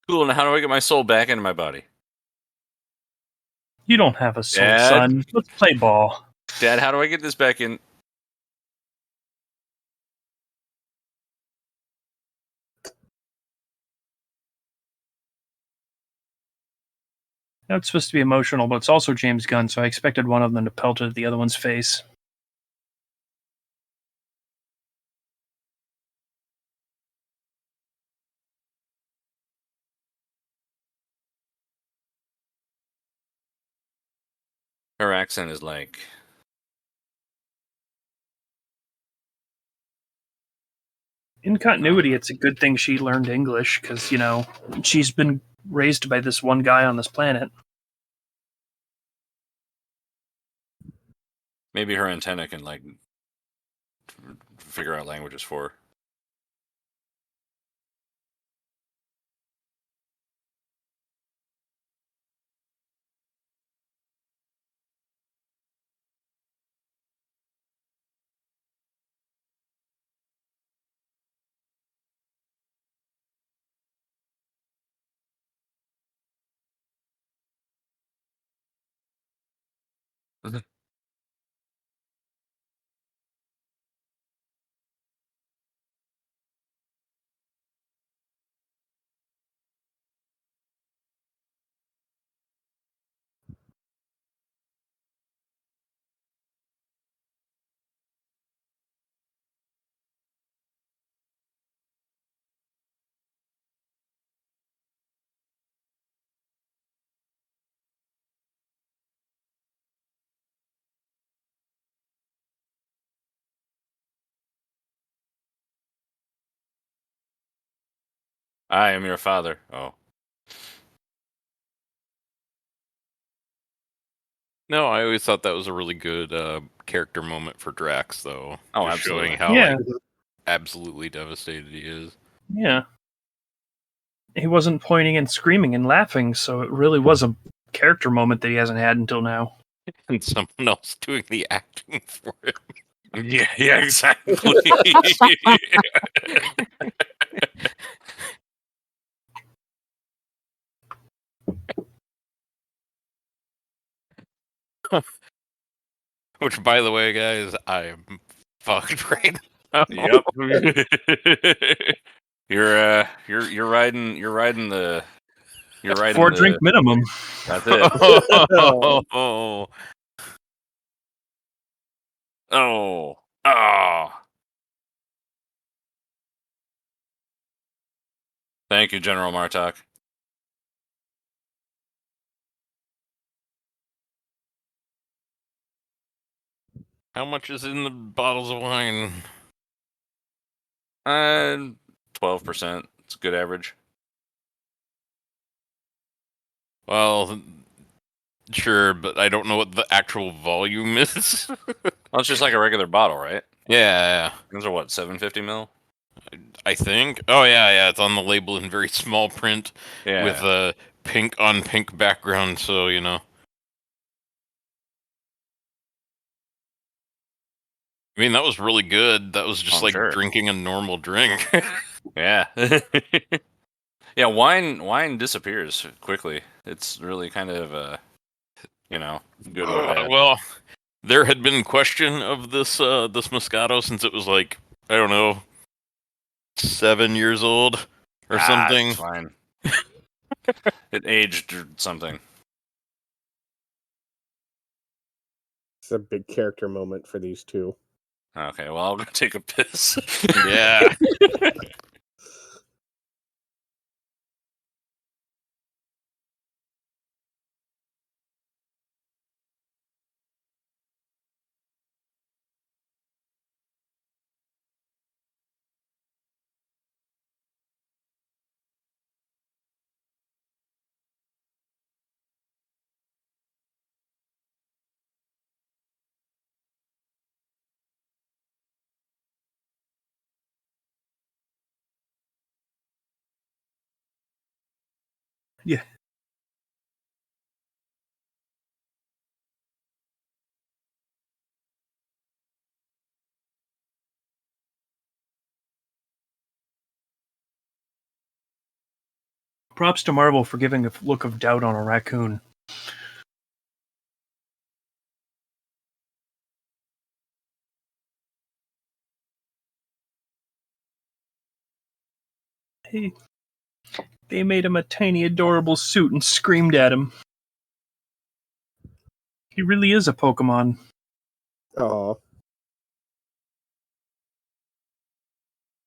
Cool. Now, how do I get my soul back into my body? You don't have a soul, Dad? son. Let's play ball. Dad, how do I get this back in? Now it's supposed to be emotional, but it's also James Gunn, so I expected one of them to pelt at the other one's face. Her accent is like. In continuity, it's a good thing she learned English, because, you know, she's been raised by this one guy on this planet. Maybe her antenna can, like, figure out languages for her. I am your father. Oh. No, I always thought that was a really good character moment for Drax, though. Oh, Just showing absolutely. how Yeah. like absolutely devastated he is. Yeah. He wasn't pointing and screaming and laughing, so it really was a character moment that he hasn't had until now. And someone else doing the acting for him. Yeah, exactly. Which, by the way, guys, I am fucked right now. Yep. You're riding the 4-drink minimum. That's it. Oh. Oh. Oh. Thank you, General Martok. How much is in the bottles of wine? 12%. It's a good average. Well, sure, but I don't know what the actual volume is. Well, it's just like a regular bottle, right? Yeah, Those are what, 750 mil? I think. Oh, yeah, it's on the label in very small print Yeah. with a pink on pink background, so, you know. I mean, that was really good. That was just Oh, like sure. drinking a normal drink. Yeah. Yeah, wine disappears quickly. It's really kind of good or bad. Well, there had been question of this this Moscato since it was like, I don't know, 7 years old or something. It's fine. It aged or something. It's a big character moment for these two. Okay, well, I'll go take a piss. Yeah. Yeah. Props to Marvel for giving a look of doubt on a raccoon. They made him a tiny, adorable suit and screamed at him. He really is a Pokemon. Oh,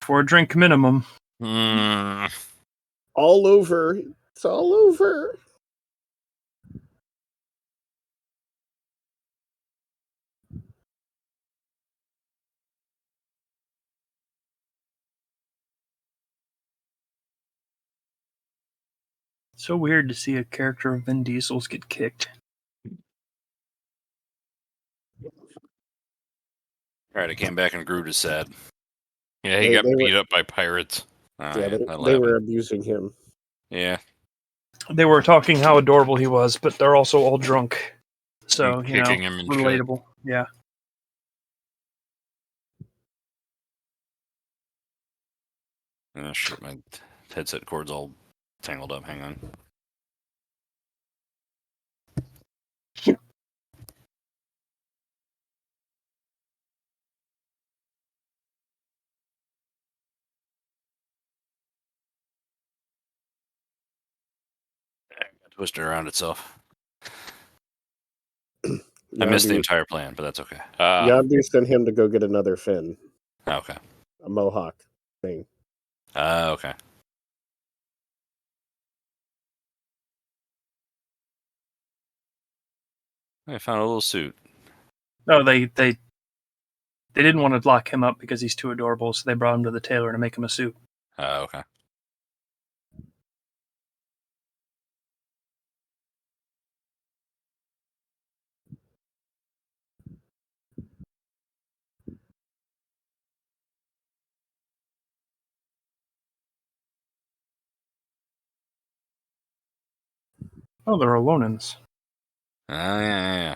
4-drink minimum. Mm. all over. It's all over. So weird to see a character of Vin Diesel's get kicked. Alright, I came back and Groot is sad. Yeah, he They- got they were- beat up by pirates. Oh, Yeah, that'll they were happen. abusing him. Yeah. They were talking how adorable he was, but they're also all drunk. So, And you know, kicking him and shit. relatable. Yeah. Oh, shit, my headset cord's all tangled up. Hang on. twist it around itself. I Yondu, missed the entire plan, but that's okay. Yondu sent him to go get another fin, Okay. a mohawk thing. Okay. I found a little suit. No, they didn't want to lock him up because he's too adorable, so they brought him to the tailor to make him a suit. Okay. Oh, they're Alonins. Yeah.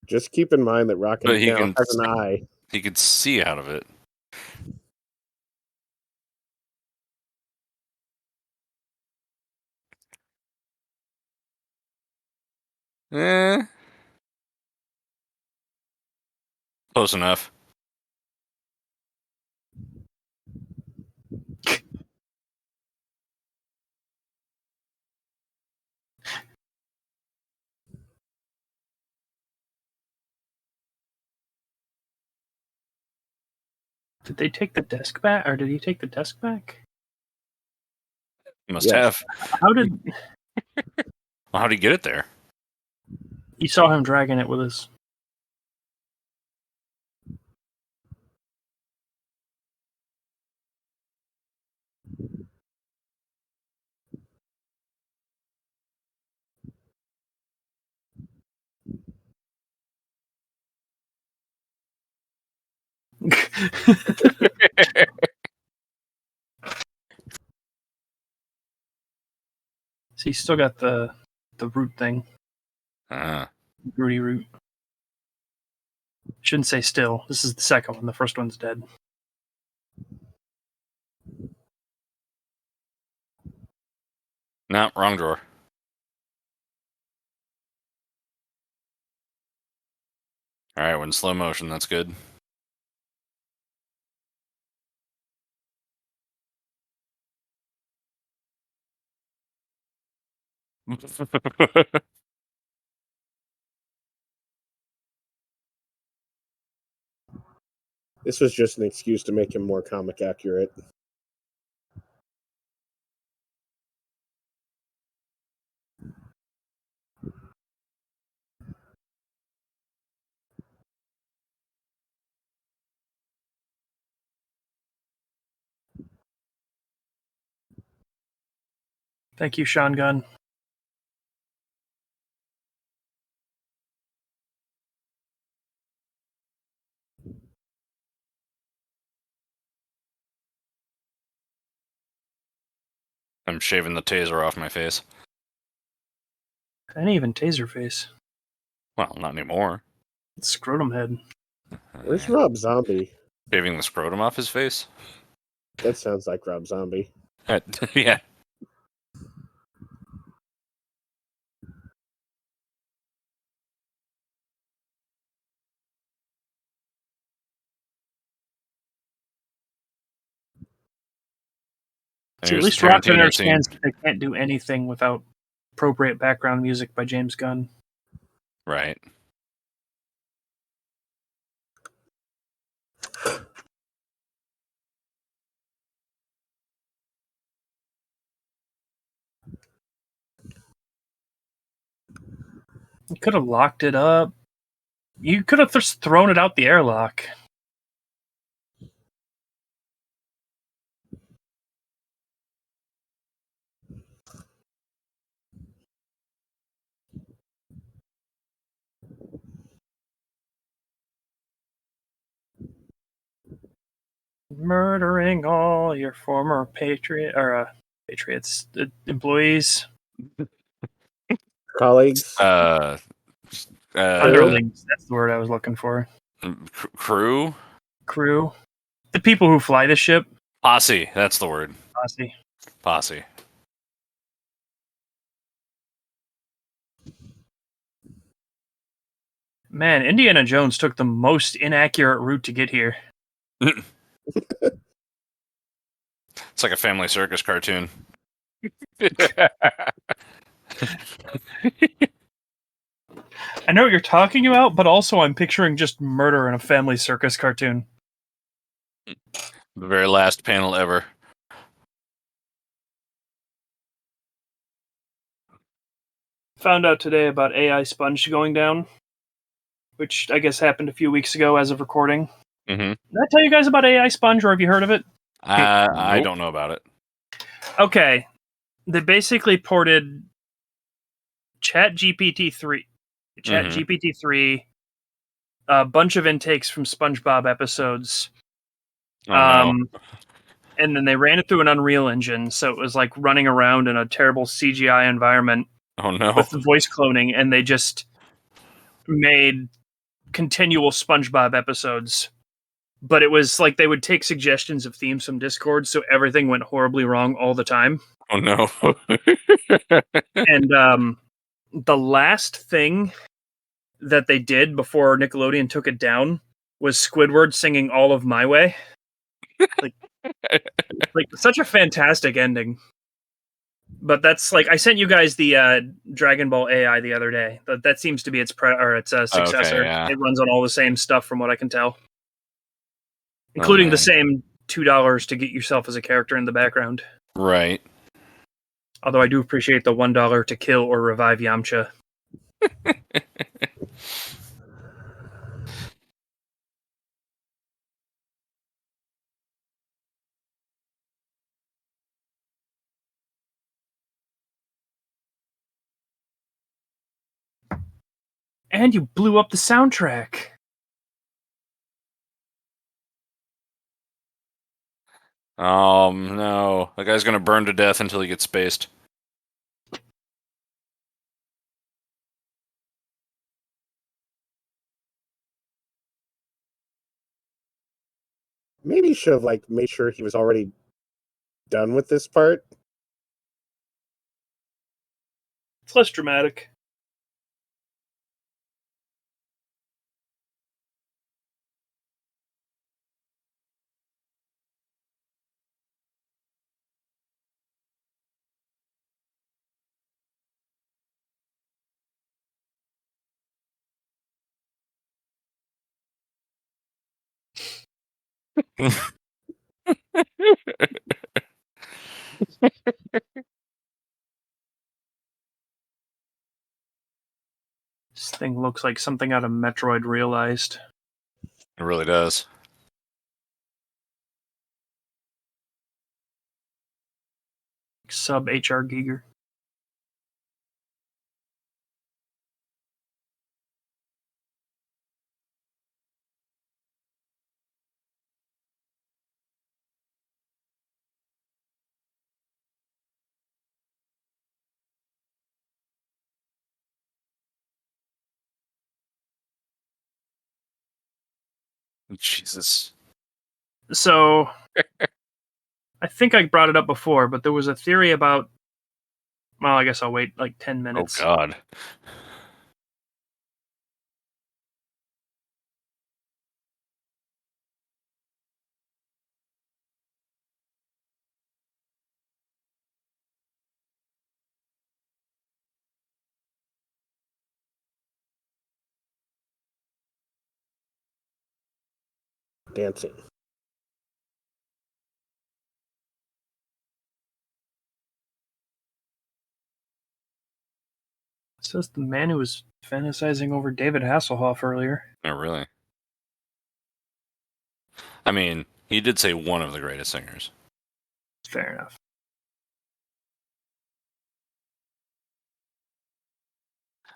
Just keep in mind that Rocket But he now can- has an eye. He could see out of it. Close enough. Did they take the desk back, or did he take the desk back? Must Yes. have. How did Well, how'd he get it there? you saw him dragging it with his? So he's still got the root thing, rooty root. Shouldn't say still. This is the second one. The first one's dead. No, wrong drawer. Alright, we're in slow motion. That's good. This was just an excuse to make him more comic accurate. Thank you, Sean Gunn. I'm shaving the taser off my face. And even Taserface. Well, not anymore. Scrotum head. Where's Rob Zombie? Shaving the scrotum off his face? That sounds like Rob Zombie. Yeah. See, at Here's least the Rocket Tarantino understands scene. that they can't do anything without appropriate background music by James Gunn. Right. You could have locked it up. You could have just thrown it out the airlock. Murdering all your former patriots, employees, Colleagues? underlings. That's the word I was looking for. Crew? Crew, the people who fly the ship. Posse. That's the word. Posse. Posse. Man, Indiana Jones took the most inaccurate route to get here. It's like a family circus cartoon. I know what you're talking about, but also I'm picturing just murder in a family circus cartoon. The very last panel ever. Found out today about AI Sponge going down, which I guess happened a few weeks ago as of recording. Mm-hmm. Did I tell you guys about AI Sponge, or have you heard of it? I Nope. don't know about it. Okay. They basically ported ChatGPT 3, a bunch of intakes from SpongeBob episodes. Oh, no. And then they ran it through an Unreal Engine, so it was like running around in a terrible CGI environment Oh, no. with the voice cloning, and they just made continual SpongeBob episodes. But it was like they would take suggestions of themes from Discord, so everything went horribly wrong all the time. Oh, no. And the last thing that they did before Nickelodeon took it down was Squidward singing All of My Way. Like such a fantastic ending. But that's like I sent you guys the Dragon Ball AI the other day. That seems to be its successor. Okay, yeah. It runs on all the same stuff from what I can tell, including the same $2 to get yourself as a character in the background. Right. Although I do appreciate the $1 to kill or revive Yamcha. And you blew up the soundtrack. No. The guy's gonna burn to death until he gets spaced. Maybe he should have made sure he was already done with this part. It's less dramatic. This thing looks like something out of Metroid Realized. It really does. Sub HR Giger. Jesus. So, I think I brought it up before, but there was a theory about. Well, I guess I'll wait like 10 minutes. Oh, God. Dancing. It says the man who was fantasizing over David Hasselhoff earlier. Oh, really? I mean, he did say one of the greatest singers. Fair enough.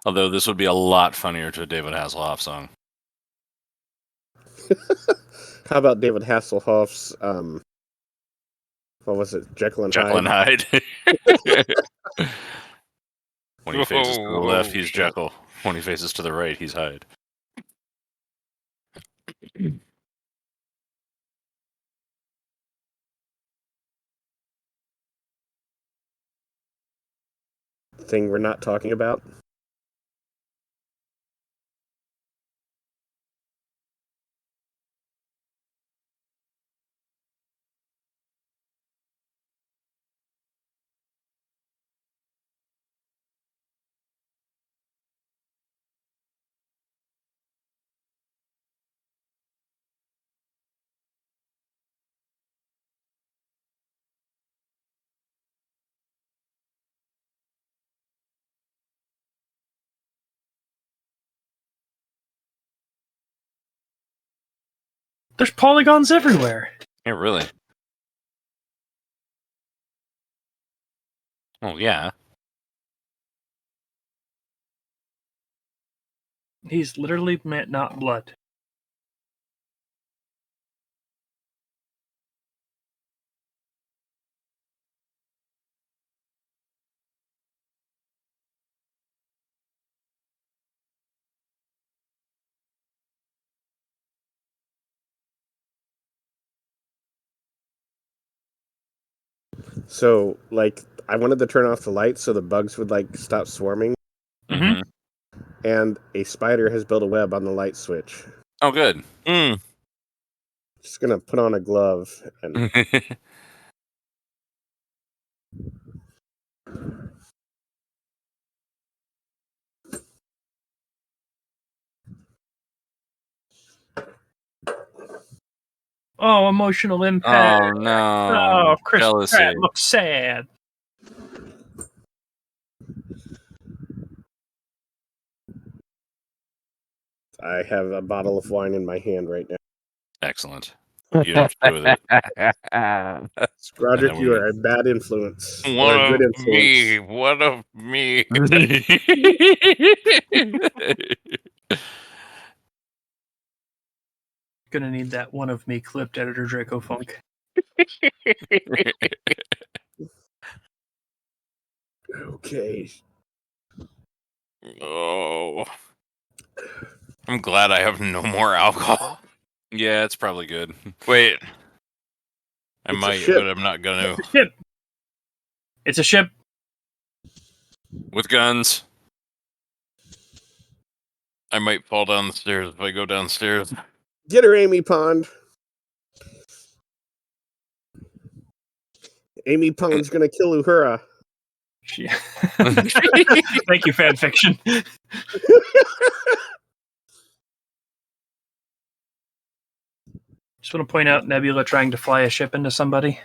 Although this would be a lot funnier to a David Hasselhoff song. How about David Hasselhoff's what was it? Jekyll and Jekyll Hyde. and Hyde. When he faces to the left, he's Jekyll. When he faces to the right, he's Hyde. Thing we're not talking about. There's polygons everywhere. Yeah, really. Oh, yeah. He's literally meant not blood. So, like, I wanted to turn off the lights so the bugs would, like, stop swarming. Mhm. And a spider has built a web on the light switch. Oh, good. Just gonna put on a glove and Oh, emotional impact. Oh, no. Oh, Chris Jealousy. Pratt looks sad. I have a bottle of wine in my hand right now. Excellent. You don't play with it. Roderick, then you we- are a bad influence. Or One a good of influence. me. One of me. Gonna need that one of me clipped, Editor Draco Funk. Okay. Oh. I'm glad I have no more alcohol. Yeah, it's probably good. Wait. I It's a might, ship. but I'm not gonna. It's a ship. It's a ship. With guns. I might fall down the stairs if I go downstairs. Get her, Amy Pond. Amy Pond's gonna kill Uhura. Thank you, fanfiction. Just want to point out Nebula trying to fly a ship into somebody.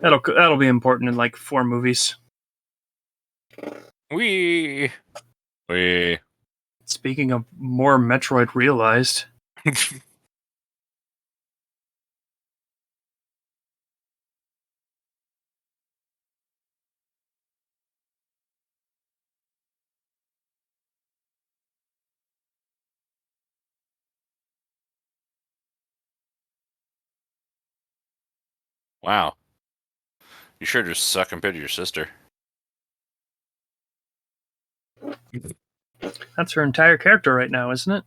That'll be important in like 4 movies. Wee. Speaking of more Metroid realized, Wow. You sure just suck compared to your sister. that's her entire character right now, isn't it?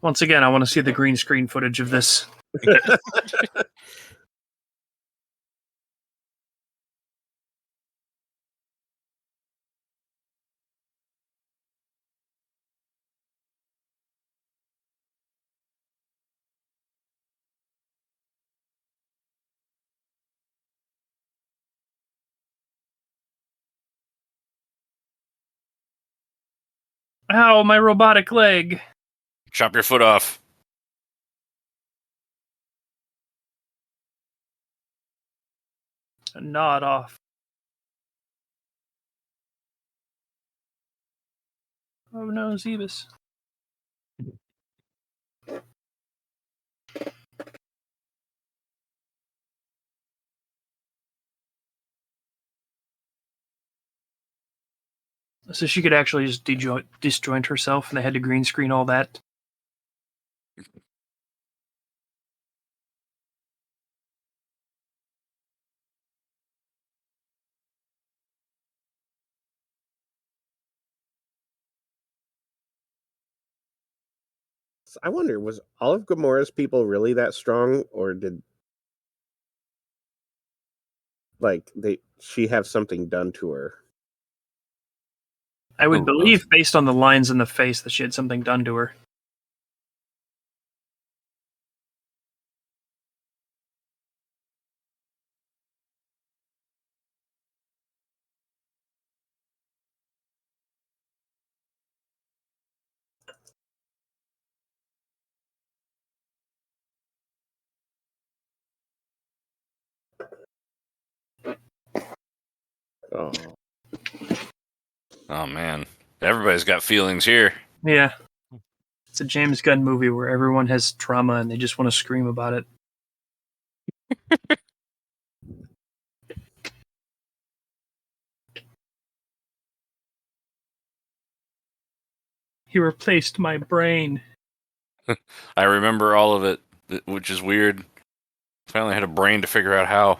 Once again, I want to see the green screen footage of this. Ow, my robotic leg! Chop your foot off. Nod off. Oh no, Zebus. So she could actually just disjoint herself, and they had to green screen all that. I wonder, was all of Gamora's people really that strong, or did she have something done to her? I would Oh, believe, based on the lines in the face, that she had something done to her. Oh. Oh man, everybody's got feelings here. Yeah. It's a James Gunn movie where everyone has trauma and they just want to scream about it. He replaced my brain. I remember all of it, which is weird. Finally had a brain to figure out how.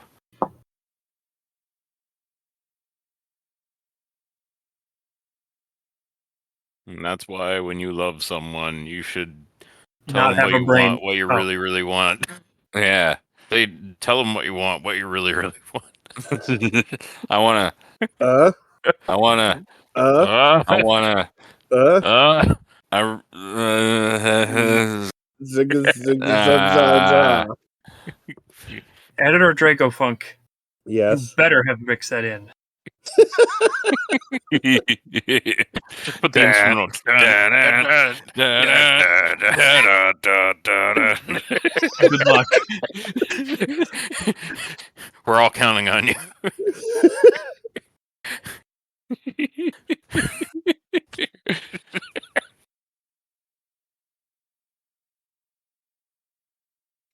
And that's why when you love someone, you should tell Not them have what a you brain. want, what you Oh. really, really want. Yeah. They tell them what you want, what you really, really want. I wanna, Uh, I wanna, uh, I wanna, uh, I, zigga zigga zub za za. Editor Draco Funk. You Yes. better have mixed that in. Just put the instrumental. Good luck. We're all counting on you.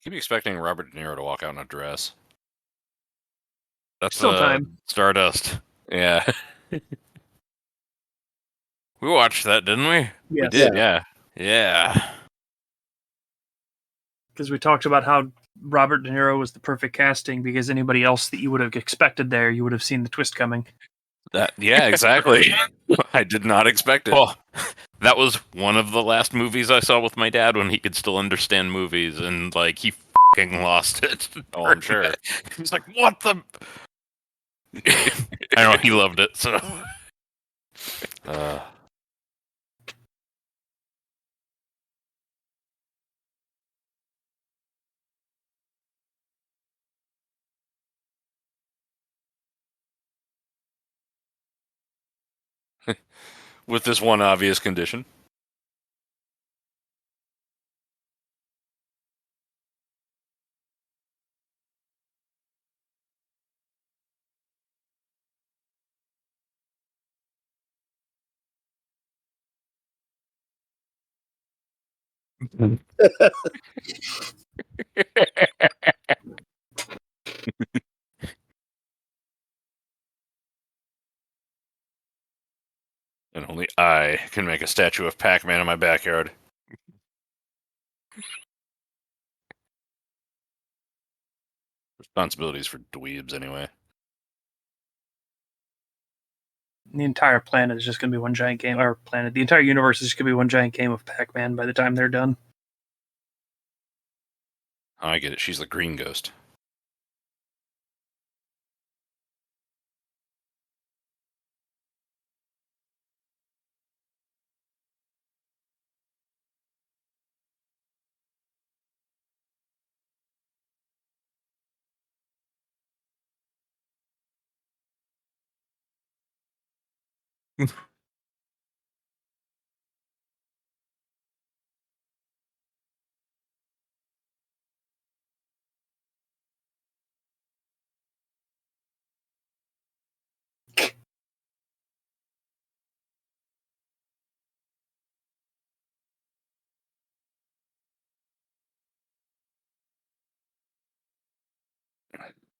Keep expecting Robert De Niro to walk out in a dress. That's Still time. Stardust. Yeah. We watched that, didn't we? We Yes. did, yeah. Yeah. Because we talked about how Robert De Niro was the perfect casting because anybody else that you would have expected there, you would have seen the twist coming. Yeah, exactly. I did not expect it. Well, that was one of the last movies I saw with my dad when he could still understand movies, and like he fucking lost it. Oh, I'm sure. He's like, "What the?" I know he loved it. So, with this one obvious condition. And only I can make a statue of Pac-Man in my backyard. Responsibilities for dweebs, anyway. The entire planet is just going to be one giant game, or planet. The entire universe is just going to be one giant game of Pac-Man by the time they're done. Oh, I get it. She's the green ghost.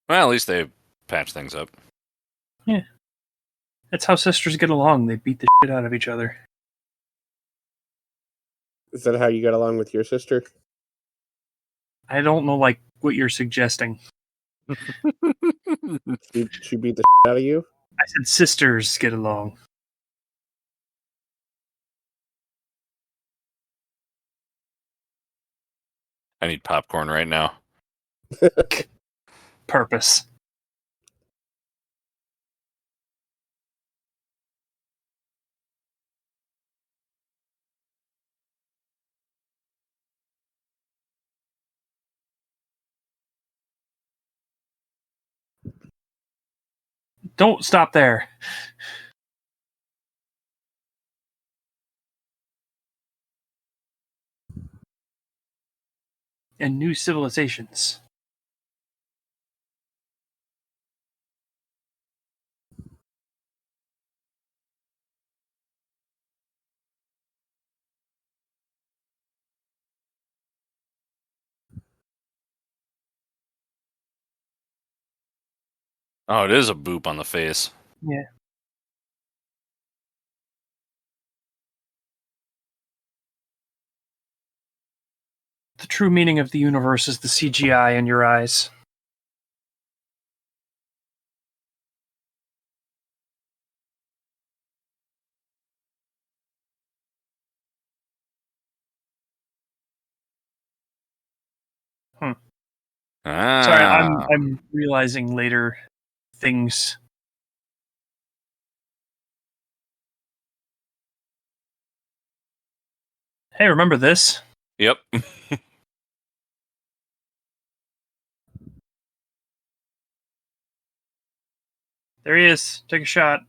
Well, at least they patched things up. Yeah. That's how sisters get along. They beat the shit out of each other. Is that how you got along with your sister? I don't know, like, what you're suggesting. She beat the out of you? I said sisters get along. I need popcorn right now. Purpose. Don't stop there. And new civilizations. Oh, it is a boop on the face. Yeah. The true meaning of the universe is the CGI in your eyes. Sorry, I'm realizing later things. Hey, remember this? Yep. There he is. Take a shot.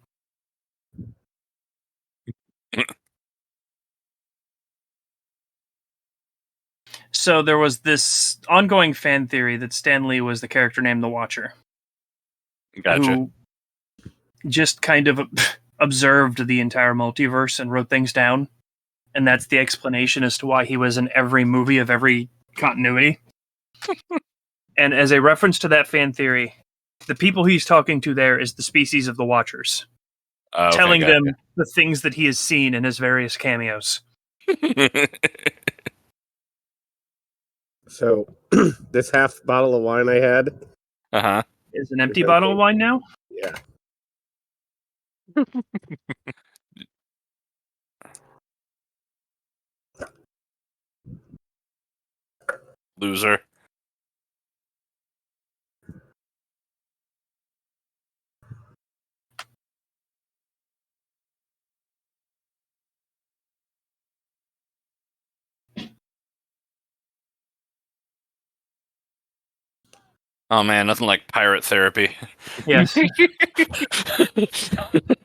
So there was this ongoing fan theory that Stan Lee was the character named the Watcher. Gotcha. Who just kind of observed the entire multiverse and wrote things down. And that's the explanation as to why he was in every movie of every continuity. And as a reference to that fan theory, the people he's talking to there is the species of the Watchers. Okay, telling gotcha. them the things that he has seen in his various cameos. So, this half bottle of wine I had, Uh-huh. Is an empty bottle of wine now? yeah. Loser. Oh man, nothing like pirate therapy. Yes.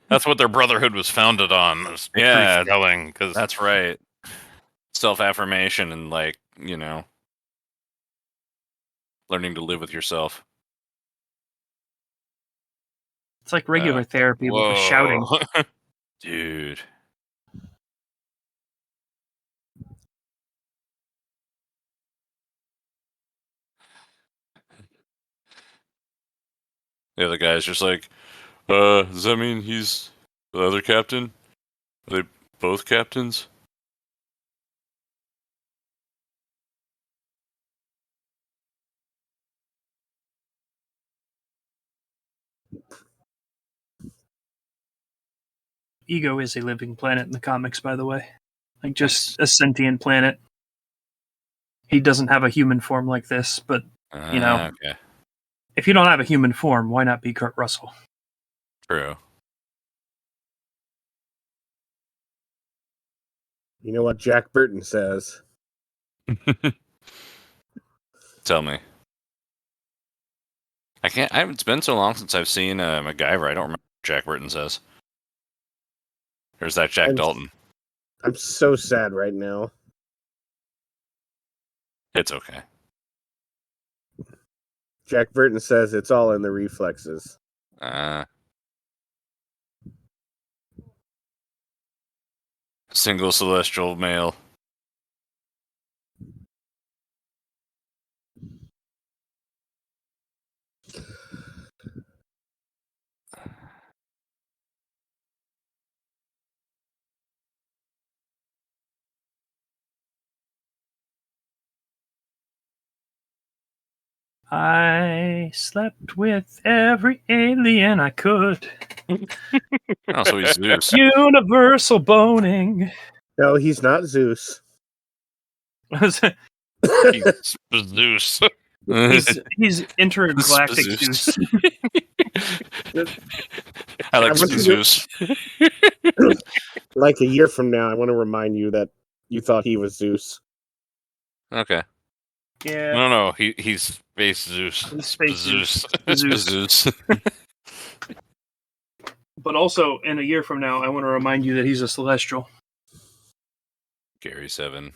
That's what their brotherhood was founded on. It was Yeah, truth telling. Because That's right. Self-affirmation and, like, you know, learning to live with yourself. It's like regular therapy, but with shouting. Dude. The other guy's just like, does that mean he's the other captain? Are they both captains? Ego is a living planet in the comics, by the way. Like, just a sentient planet. He doesn't have a human form like this, but, you know, Okay. if you don't have a human form, why not be Kurt Russell? True. You know what Jack Burton says? Tell me. It's been so long since I've seen MacGyver. I don't remember what Jack Burton says. Or is that Jack Dalton? I'm so sad right now. It's okay. Jack Burton says it's all in the reflexes. Single celestial male. I slept with every alien I could. Oh, so he's Zeus. Universal boning. No, he's not Zeus. he's Zeus. he's intergalactic Zeus. I like Zeus. Like a year from now, I want to remind you that you thought he was Zeus. Okay. Yeah. No, he's Space Zeus. He's Space Zeus. Zeus. But also, in a year from now, I want to remind you that he's a celestial. Gary 7.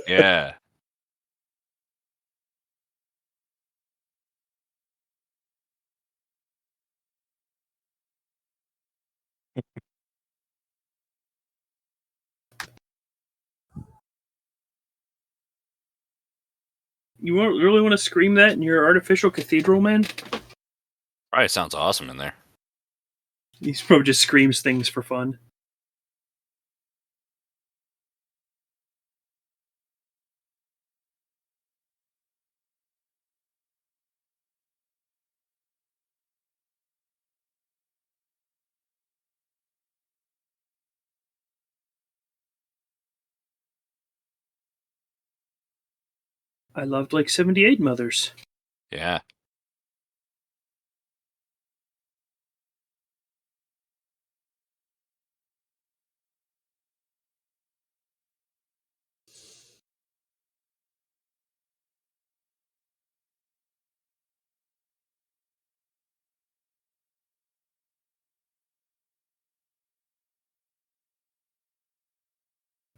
Yeah. Really want to scream that in your artificial cathedral, man? Probably sounds awesome in there. He probably just screams things for fun. I loved like 78 Mothers. Yeah.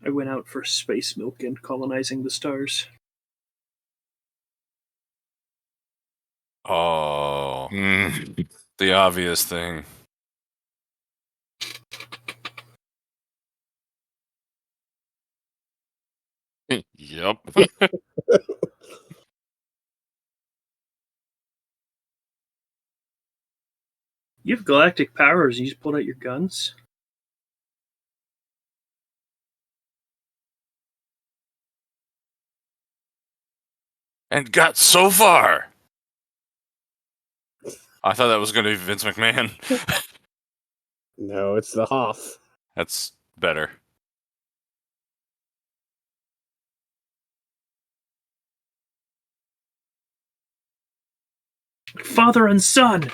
I went out for space milk and colonizing the stars. Oh. The obvious thing. Yep. You have galactic powers. You just pulled out your guns. And got so far. I thought that was going to be Vince McMahon. No, it's the Hoff. That's better. Father and son.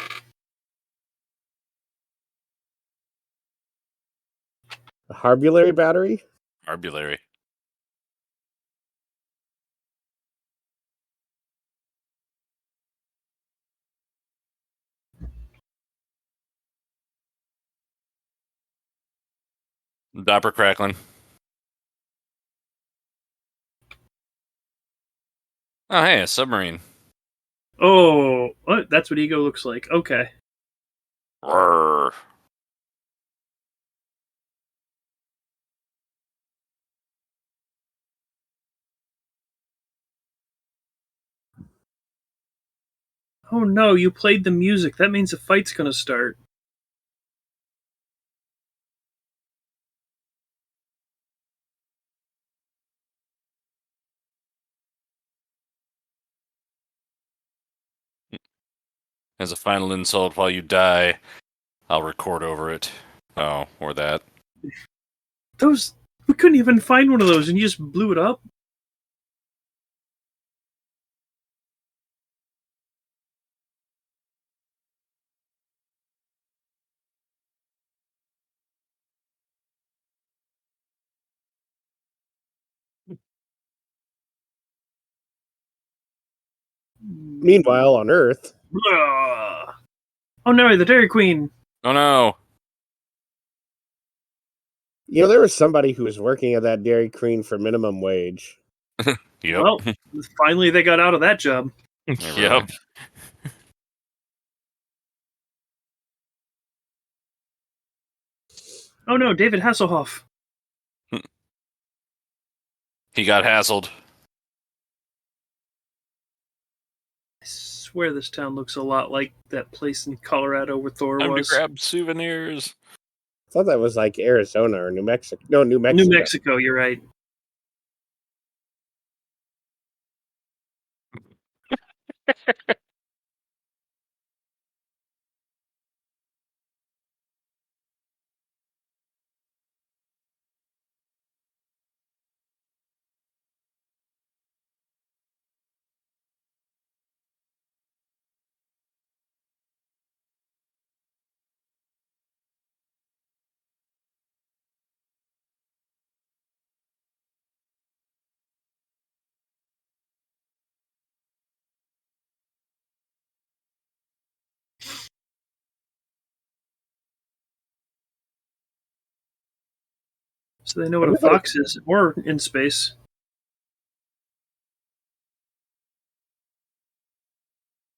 The Harbulary battery? Arbulary. Dopper crackling. Oh, hey, a submarine. Oh, what? That's what ego looks like. Okay. Roar. Oh no, you played the music. That means a fight's gonna start. As a final insult while you die, I'll record over it. Oh, or that. Those. We couldn't even find one of those and you just blew it up? Meanwhile, on Earth, Ugh. Oh no, the Dairy Queen. Oh no. you know, there was somebody who was working at that Dairy Queen for minimum wage. Yep. Well, finally they got out of that job. Yep. Oh no, David Hasselhoff. He got hassled. I swear this town looks a lot like that place in Colorado where Thor Time was. to grab souvenirs. I thought that was like Arizona or New Mexico. No, New Mexico. New Mexico, you're right. So they know what a fox is, or in space.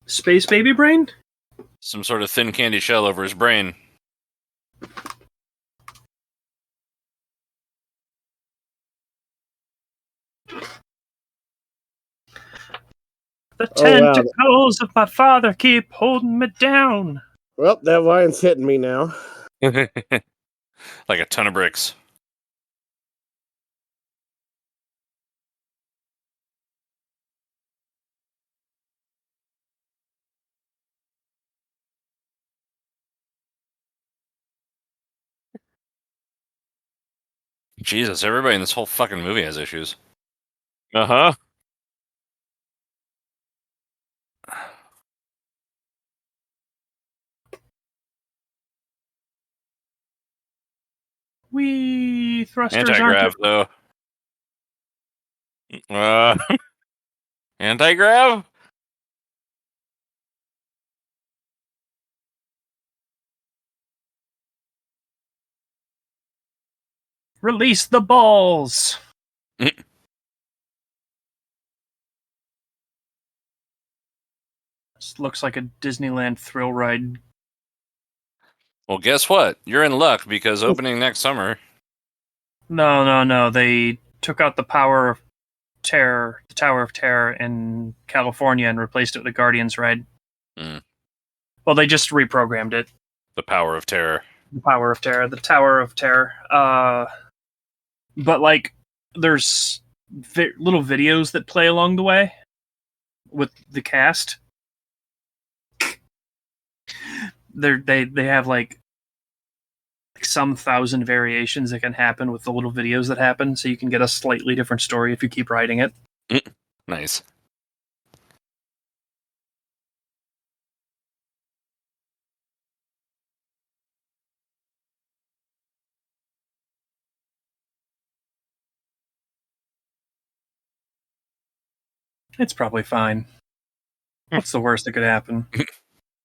Space baby brain? Some sort of thin candy shell over his brain. The Oh, wow. tentacles of my father keep holding me down. Well, that line's hitting me now. Like a ton of bricks. Jesus, everybody in this whole fucking movie has issues. Uh-huh. Wee thrusters Anti-grav, though. Anti-grav? Release the balls. This looks like a Disneyland thrill ride. Well, guess what? You're in luck because opening next summer. No. They took out the Tower of Terror in California and replaced it with the Guardians ride. Mm. Well, they just reprogrammed it. The Power of Terror. The Tower of Terror. But like, there's little videos that play along the way with the cast. They have like some 1,000 variations that can happen with the little videos that happen, so you can get a slightly different story if you keep writing it. Nice. It's probably fine. What's the worst that could happen?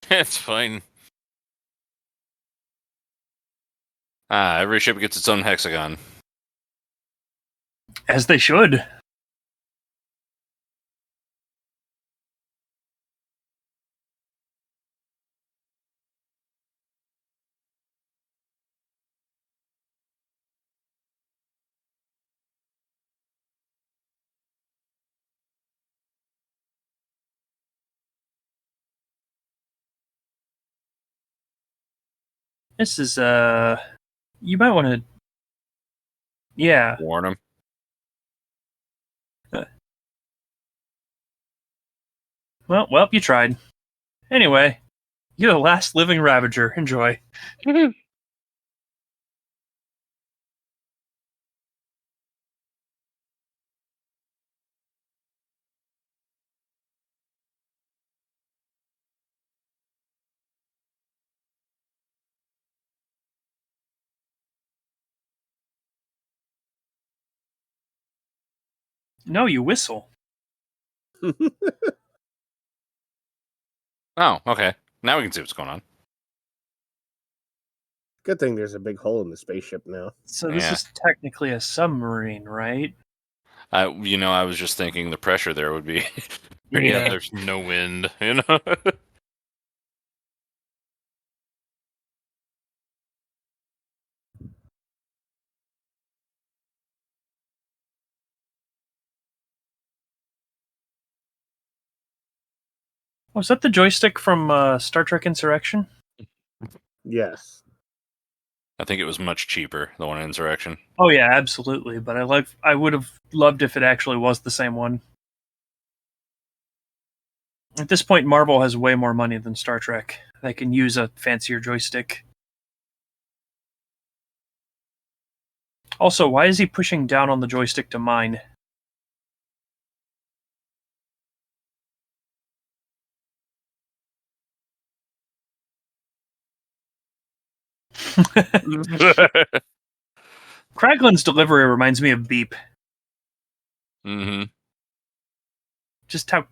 It's fine. Every ship gets its own hexagon. As they should. This is you might want to. Yeah. Warn them. Well, you tried. Anyway, you're the last living Ravager. Enjoy. No, you whistle. Oh, okay. Now we can see what's going on. Good thing there's a big hole in the spaceship now. So this Yeah. is technically a submarine, right? I was just thinking the pressure there would be. Yeah, there's no wind, you know? Was that the joystick from Star Trek Insurrection? Yes. I think it was much cheaper, the one in Insurrection. Oh yeah, absolutely. But I would have loved if it actually was the same one. At this point, Marvel has way more money than Star Trek. They can use a fancier joystick. Also, why is he pushing down on the joystick to mine? Kraglin's delivery reminds me of Beep. Mm-hmm. Just how...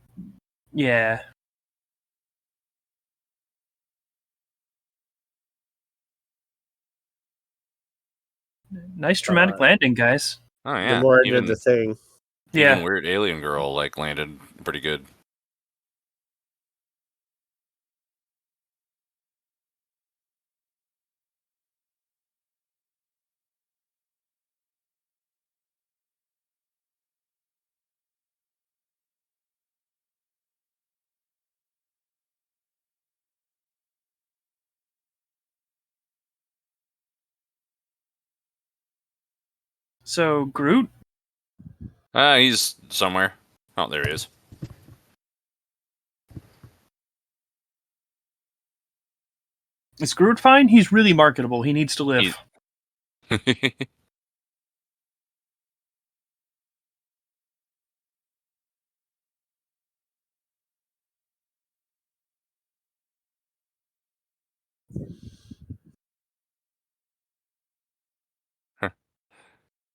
Yeah. Nice dramatic landing, guys. Oh, yeah. The more I even, did the thing. Yeah. Even Weird Alien Girl, landed pretty good. So, Groot? He's somewhere. Oh, there he is. Is Groot fine? He's really marketable. He needs to live.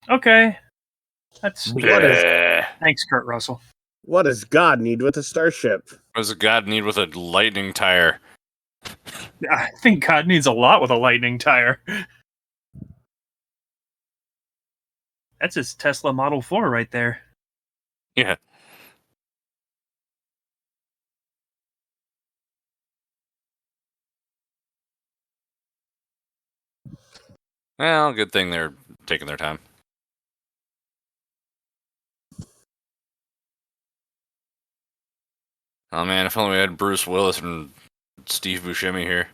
Okay. That's Thanks, Kurt Russell. What does God need with a starship? What does God need with a lightning tire? I think God needs a lot with a lightning tire. That's his Tesla Model 4 right there. Yeah. Well, good thing they're taking their time. Oh man, if only we had Bruce Willis and Steve Buscemi here.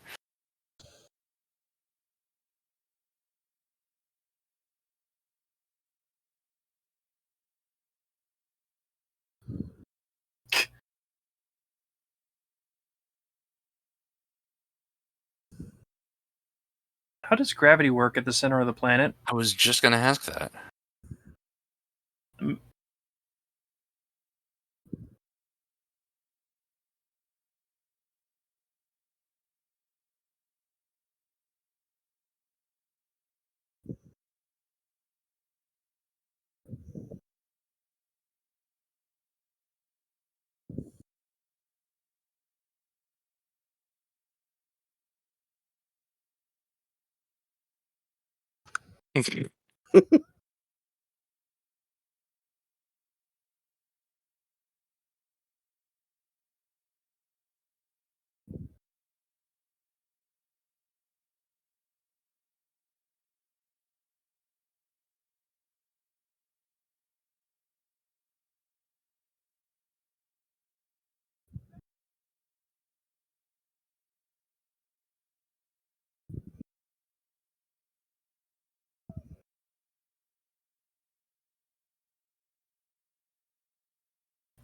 How does gravity work at the center of the planet? I was just gonna ask that.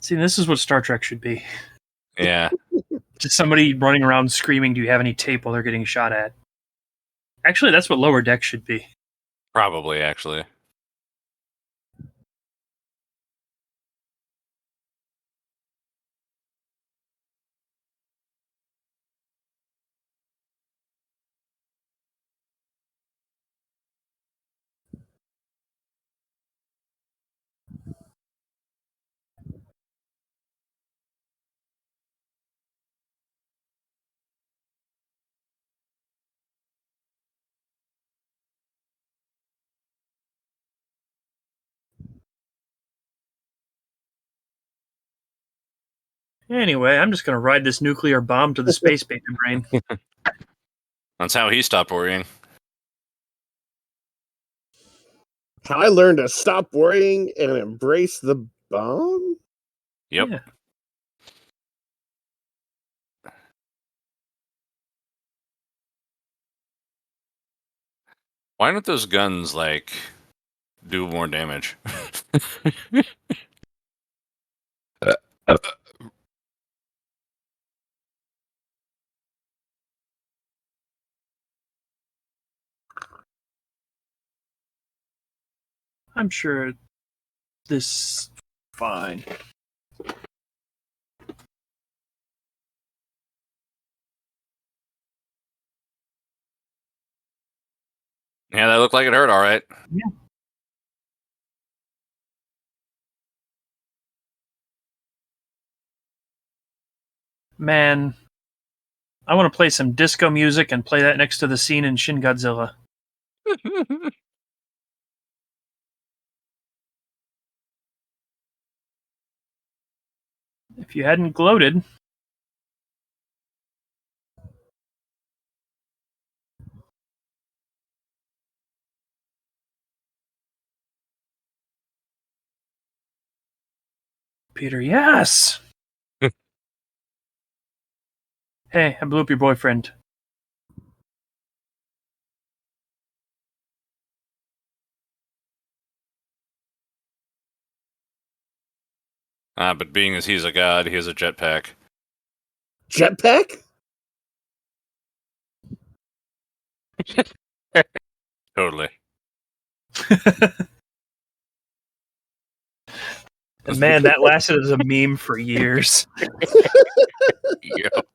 See, this is what Star Trek should be. Yeah. Just somebody running around screaming, "Do you have any tape?" while they're getting shot at. Actually, that's what Lower Deck should be. Probably, actually. Anyway, I'm just going to ride this nuclear bomb to the space baby brain. That's how he stopped worrying. How I learned to stop worrying and embrace the bomb? Yep. Yeah. Why don't those guns, like, do more damage? I'm sure this fine. Yeah, that looked like it hurt, all right. Yeah. Man, I want to play some disco music and play that next to the scene in Shin Godzilla. If you hadn't gloated. Peter, yes! Hey, I blew up your boyfriend. But being as he's a god, he has a jetpack. Jetpack? Totally. And man, that lasted as a meme for years. Yep.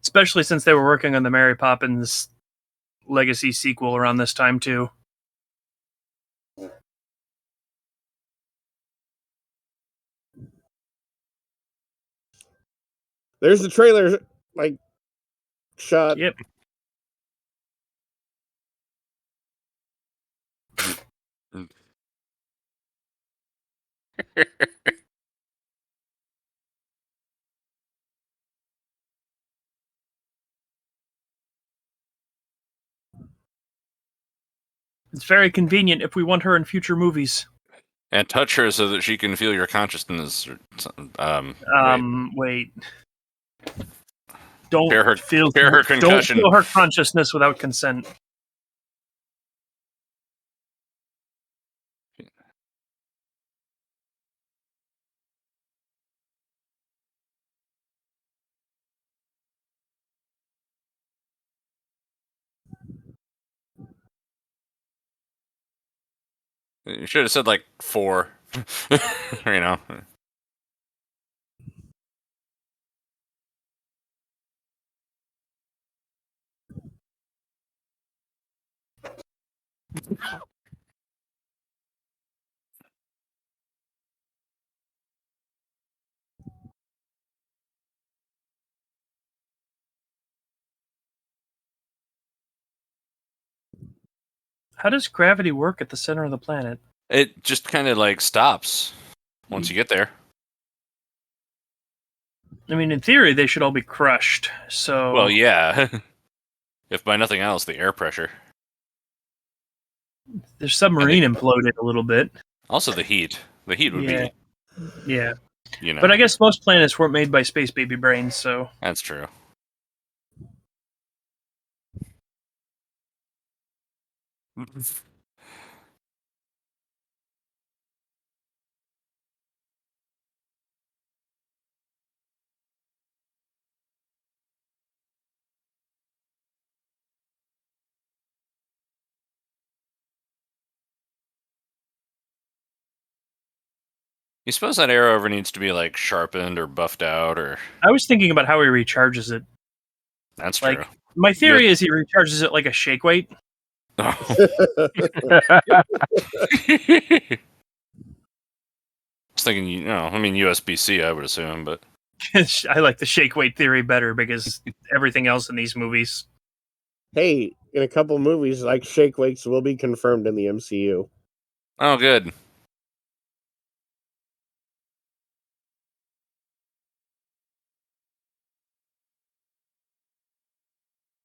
Especially since they were working on the Mary Poppins Legacy sequel around this time, too. There's the trailer, like, shot. Yep. It's very convenient if we want her in future movies. And touch her so that she can feel your consciousness. Wait. Don't Share her don't concussion. feel her consciousness without consent. You should have said like 4. You know. How does gravity work at the center of the planet? It just kind of like stops once you get there. I mean, in theory, they should all be crushed. So, Well, yeah. If by nothing else, the air pressure. their submarine imploded a little bit. Also the heat. The heat would Yeah. be, Yeah. you know. But I guess most planets weren't made by space baby brains, so. That's true. You suppose that arrow ever needs to be like sharpened or buffed out, or I was thinking about how he recharges it. that's Like, true. my theory is he recharges it like a shake weight. Oh. Uh, I was thinking, USB-C, I would assume, but I like the shake weight theory better because everything else in these movies. Hey, in a couple movies, like Shake Wakes will be confirmed in the MCU. oh, good.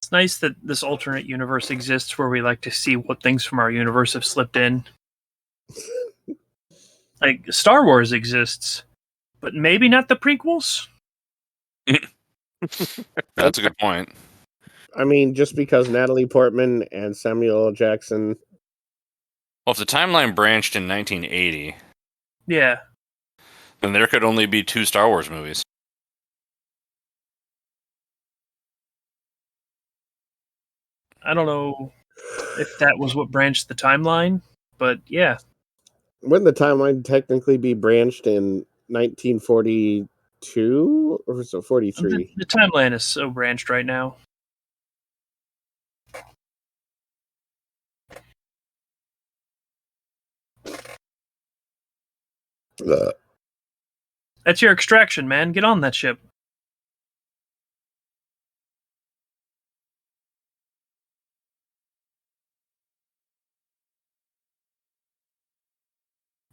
It's nice that this alternate universe exists where we like to see what things from our universe have slipped in. Like, Star Wars exists, but maybe not the prequels? That's a good point. I mean, just because Natalie Portman and Samuel L. Jackson. Well, if the timeline branched in 1980, Yeah. then there could only be 2 Star Wars movies. I don't know if that was what branched the timeline, but yeah. Wouldn't the timeline technically be branched in 1942 or was it 43? The timeline is so branched right now. That's your extraction, man. Get on that ship.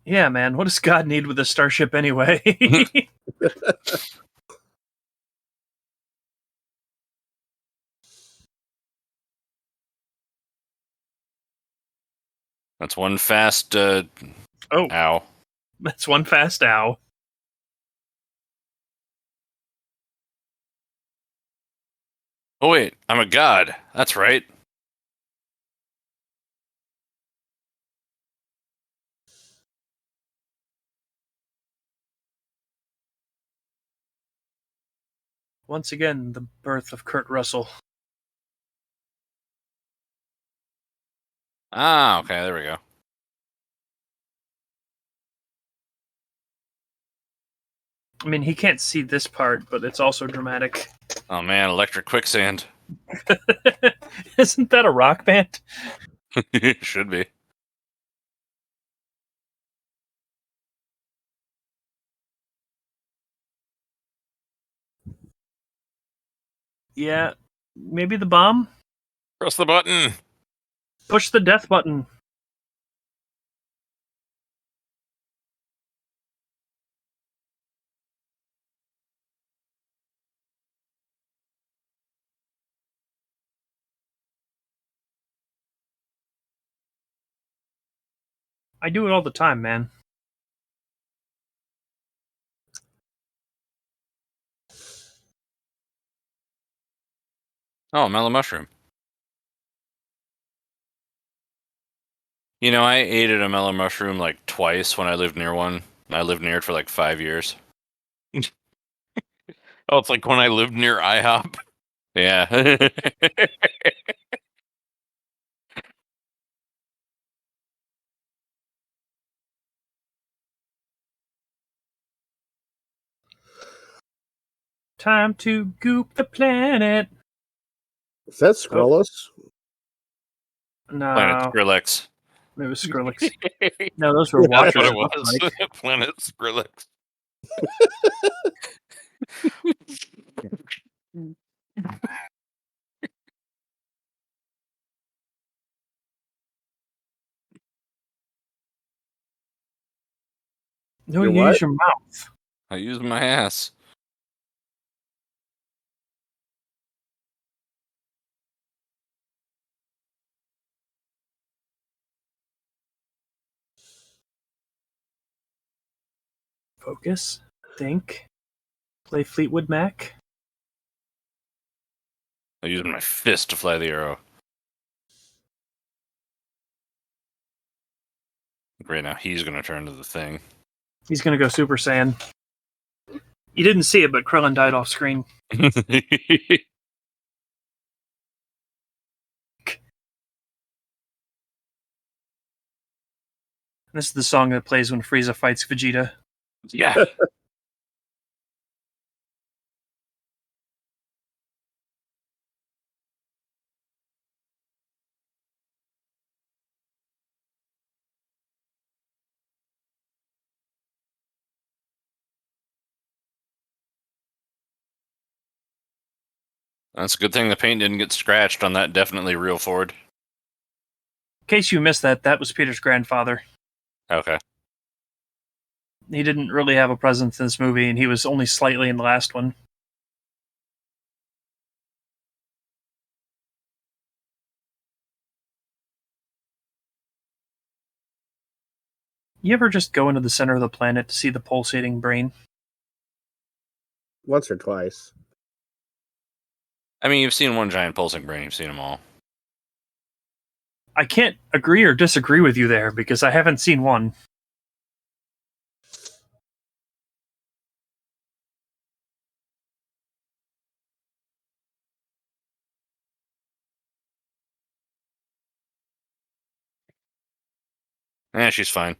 Yeah, man. What does God need with a starship anyway? That's one fast. Oh, Ow. that's one fast ow. Oh wait, I'm a god. That's right. Once again, the birth of Kurt Russell. Ah, okay, there we go. I mean, he can't see this part, but it's also dramatic. Oh man, electric quicksand. Isn't that a rock band? Should be. Yeah, maybe the bomb? Press the button. Push the death button. I do it all the time, man. Oh, mellow mushroom. You know, I ate at a mellow mushroom like twice when I lived near one. I lived near it for like 5 years. Oh, it's like when I lived near IHOP. Yeah. Time to goop the planet. Is that Skrullos? No, Planet Skrillex. it was Skrillex. No, those were That's Watchers. what it was. Right? Planet Skrillex. No, Your you what? use your mouth. I used my ass. Focus. Think. Play Fleetwood Mac. I used my fist to fly the arrow. Right now, he's gonna turn to the thing. He's gonna go Super Saiyan. You didn't see it, but Krillin died off screen. This is the song that plays when Frieza fights Vegeta. Yeah. That's a good thing the paint didn't get scratched on that definitely real Ford. In case you missed that, that was Peter's grandfather. Okay. He didn't really have a presence in this movie, and he was only slightly in the last one. You ever just go into the center of the planet to see the pulsating brain? Once or twice. I mean, you've seen one giant pulsing brain. You've seen them all. I can't agree or disagree with you there, because I haven't seen one. She's fine.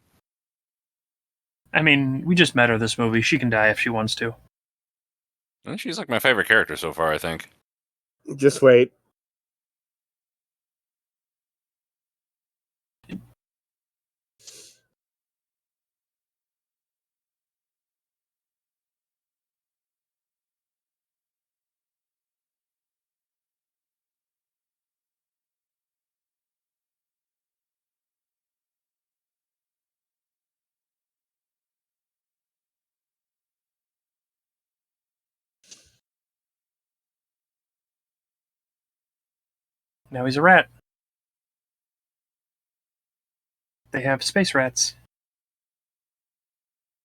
I mean, we just met her this movie. She can die if she wants to. She's like my favorite character so far, I think. Just wait. Now he's a rat. They have space rats.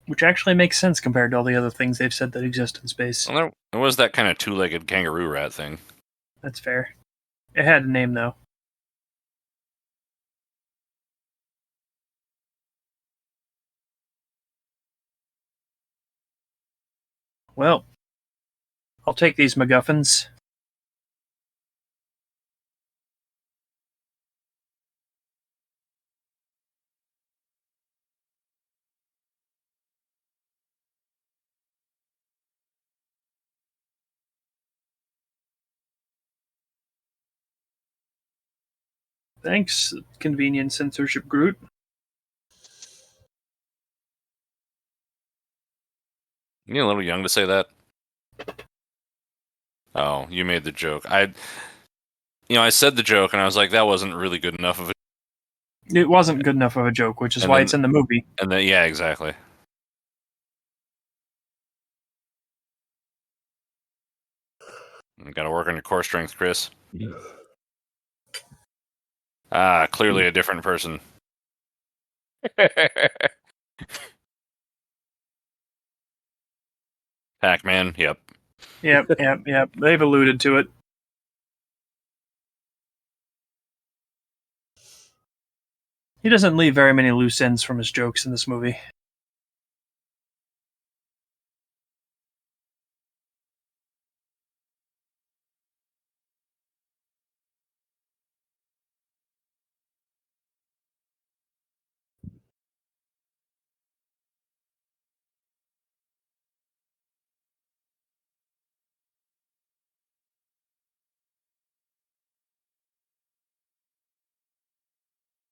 Which actually makes sense compared to all the other things they've said that exist in space. Well, there was that kind of two-legged kangaroo rat thing. That's fair. It had a name, though. Well, I'll take these MacGuffins. Thanks, convenient censorship Groot. You're a little young to say that. Oh, you made the joke. I said the joke, and I was like, that wasn't really good enough of a. It wasn't good enough of a joke, which is And why then- it's in the movie. And then, yeah, exactly. Got to work on your core strength, Chris. Ah, clearly a different person. Pac-Man, yep. Yep. They've alluded to it. He doesn't leave very many loose ends from his jokes in this movie.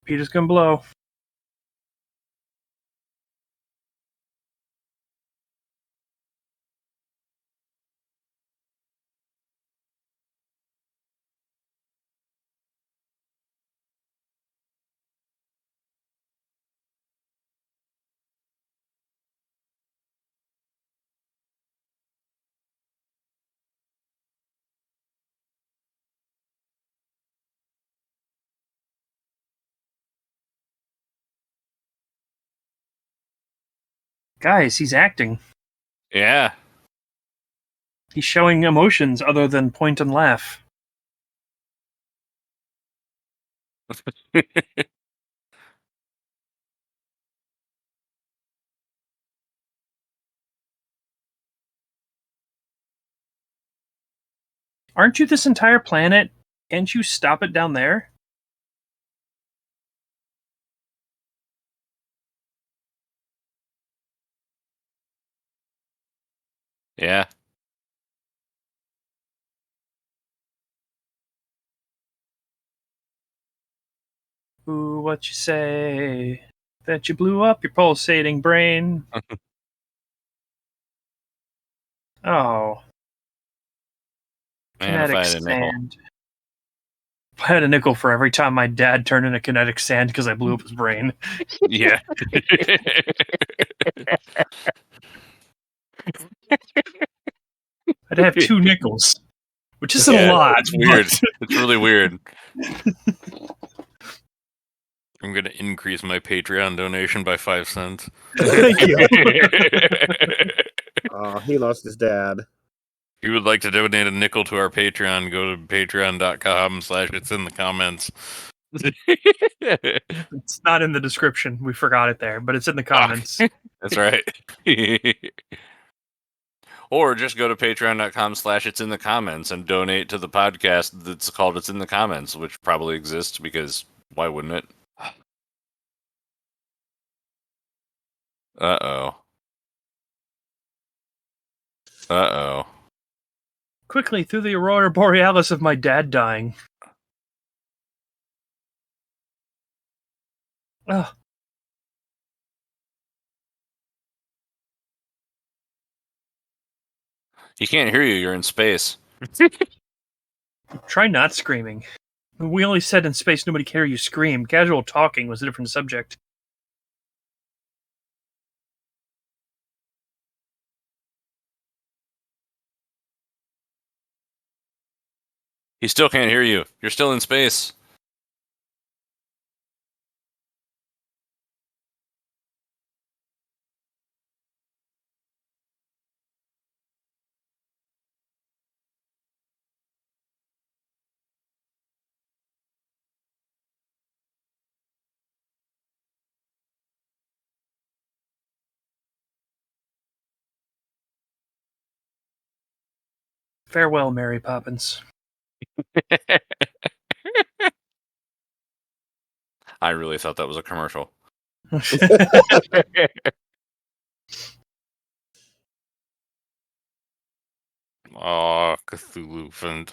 Peter's gonna blow. Guys, he's acting. Yeah. He's showing emotions other than point and laugh. Aren't you this entire planet? Can't you stop it down there? Yeah. Ooh, what you say? That you blew up your pulsating brain. Oh. Man, if Kinetic I had a nickel. sand. If I had a nickel for every time my dad turned into kinetic sand because I blew up his brain. Yeah. I'd have 2 nickels. Which isn't Yeah, a lot. it's weird. It's really weird. I'm going to increase my Patreon donation by 5 cents. Thank you. He lost his dad. If you would like to donate a nickel to our Patreon, go to patreon.com/it's in the comments. It's not in the description. We forgot it there, but it's in the comments. That's right. Or just go to patreon.com/it's in the comments and donate to the podcast that's called It's in the Comments, which probably exists because why wouldn't it? Uh-oh. Uh-oh. Quickly, through the aurora borealis of my dad dying. Ugh. He can't hear you. You're in space. Try not screaming. We only said in space nobody can hear you scream. Casual talking was a different subject. He still can't hear you. You're still in space. Farewell, Mary Poppins. I really thought that was a commercial. Oh, Cthulhu Fund.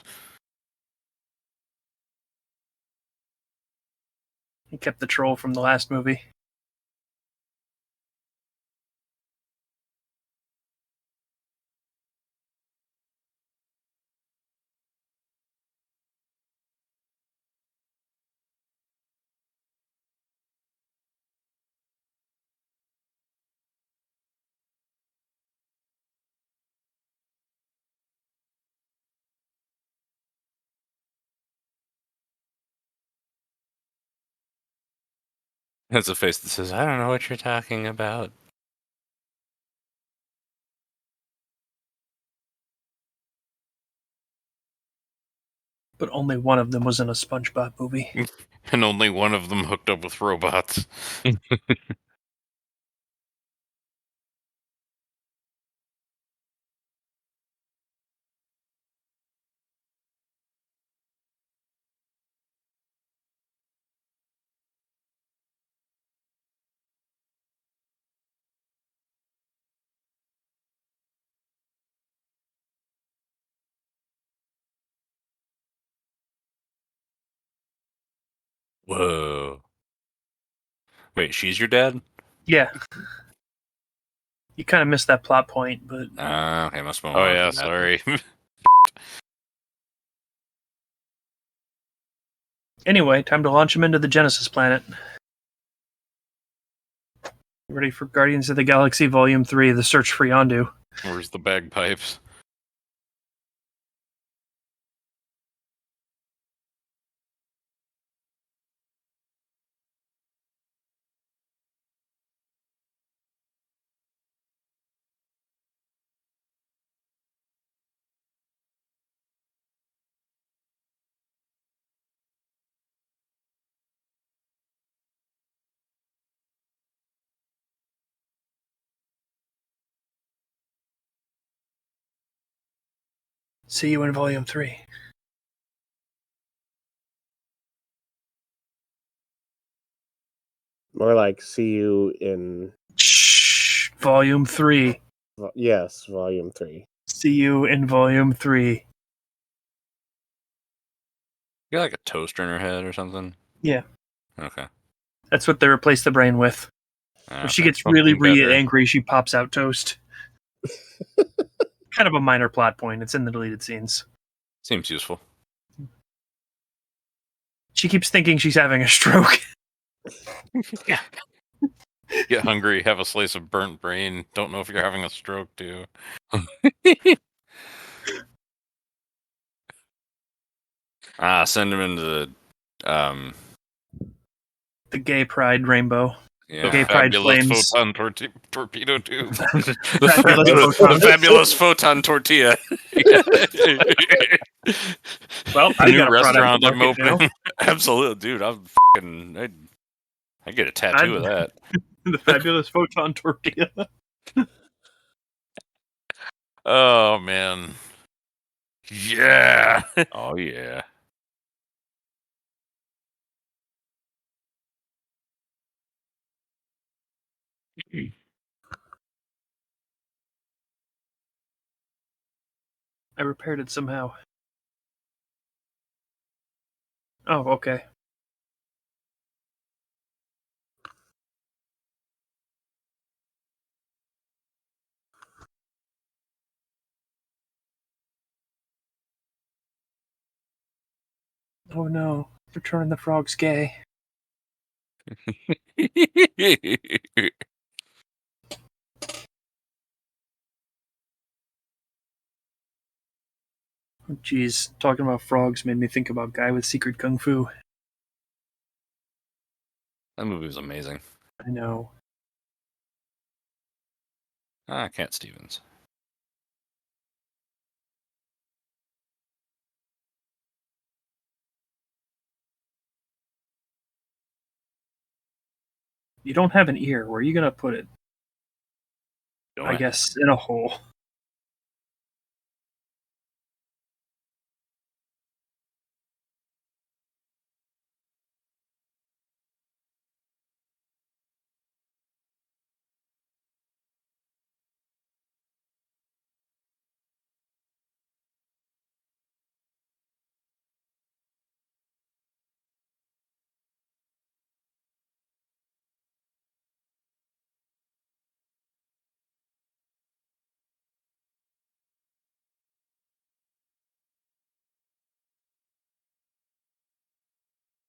He kept the troll from the last movie. That's a face that says, I don't know what you're talking about. But only one of them was in a SpongeBob movie. And only one of them hooked up with robots. Whoa. Wait, she's your dad? Yeah. You kind of missed that plot point, but Okay, must move Oh on yeah, from that. sorry. anyway, time to launch him into the Genesis planet. Ready for Guardians of the Galaxy Volume 3, The Search for Yondu. Where's the bagpipes? See you in Volume 3. More like see you in Shh. Volume 3. yes, volume 3. See you in Volume 3. You got like a toaster in her head or something? Yeah. Okay. That's what they replace the brain with. When she Okay. gets really, Something better. really angry, she pops out toast. Kind of a minor plot point. It's in the deleted scenes. Seems useful. She keeps thinking she's having a stroke. Get hungry, have a slice of burnt brain. Don't know if you're having a stroke, too. Send him into the The gay pride rainbow. yeah. Gay pride Fabulous flames. photon torpedo tube. the Fabulous photon tortilla. Well, The I new got a product restaurant to I'm market now. opening. Absolutely, dude. I get a tattoo of that. The fabulous photon tortilla. Oh man. Yeah. Oh yeah. I repaired it somehow. Oh, okay. Oh no, they're turning the frogs gay. Jeez, talking about frogs made me think about Guy with Secret Kung Fu. That movie was amazing. I know. Cat Stevens. You don't have an ear. Where are you gonna put it? Don't I guess in a hole.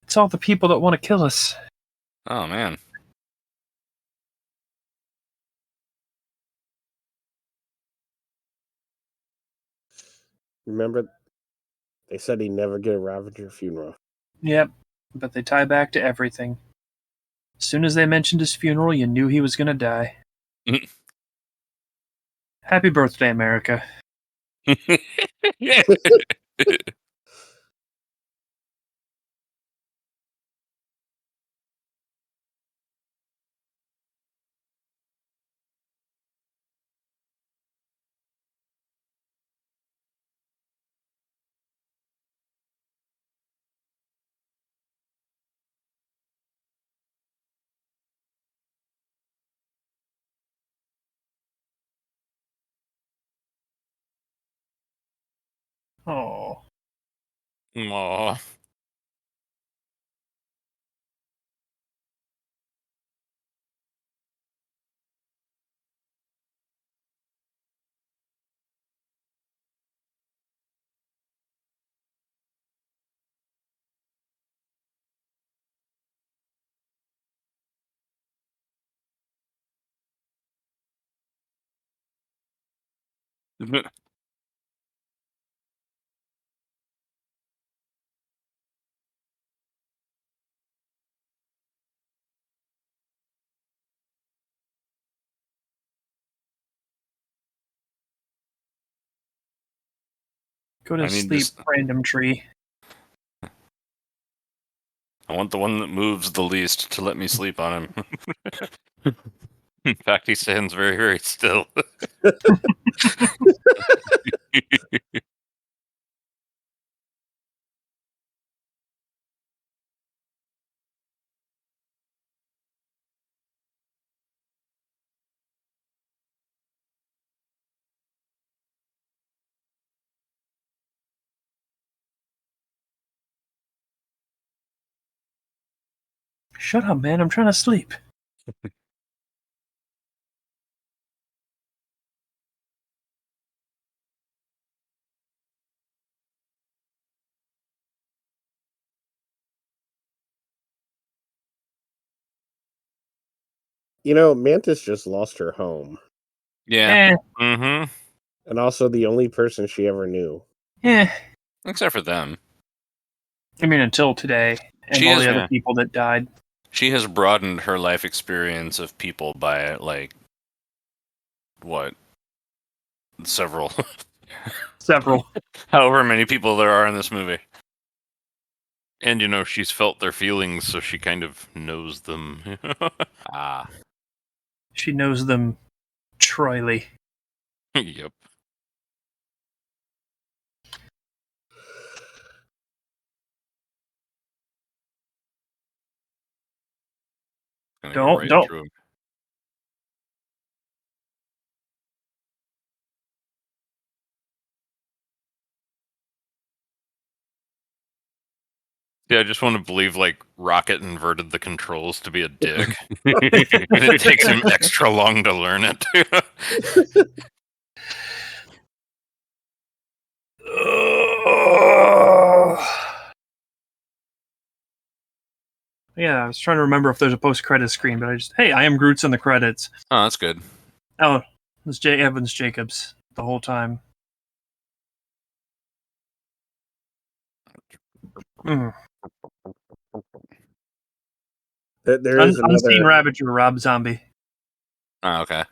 It's all the people that want to kill us. Oh man. Remember, they said he'd never get around to your funeral. Yep, but they tie back to everything. As soon as they mentioned his funeral, you knew he was going to die. Happy birthday, America. Oh. Aw. Go to I need sleep, this- random tree. I want the one that moves the least to let me sleep on him. In fact, he stands very, very still. Shut up, man. I'm trying to sleep. You know, Mantis just lost her home, Yeah. Mm-hmm. and also the only person she ever knew. Except for them. I mean, until today. And She all is, the other yeah. people that died. She has broadened her life experience of people by, like, what? Several. Several. However many people there are in this movie. And, you know, she's felt their feelings, so she kind of knows them. Ah. She knows them troyly. Yep. Gonna Don't- get right don't. through 'em. Yeah, I just want to believe, like, Rocket inverted the controls to be a dick. And it takes him extra long to learn it. Yeah, I was trying to remember if there's a post-credit screen, but hey, I am Groot's in the credits. Oh, that's good. Oh, it's J. Evans Jacobs the whole time. Mm. There is Unseen another. Ravager, Rob Zombie. Oh, okay.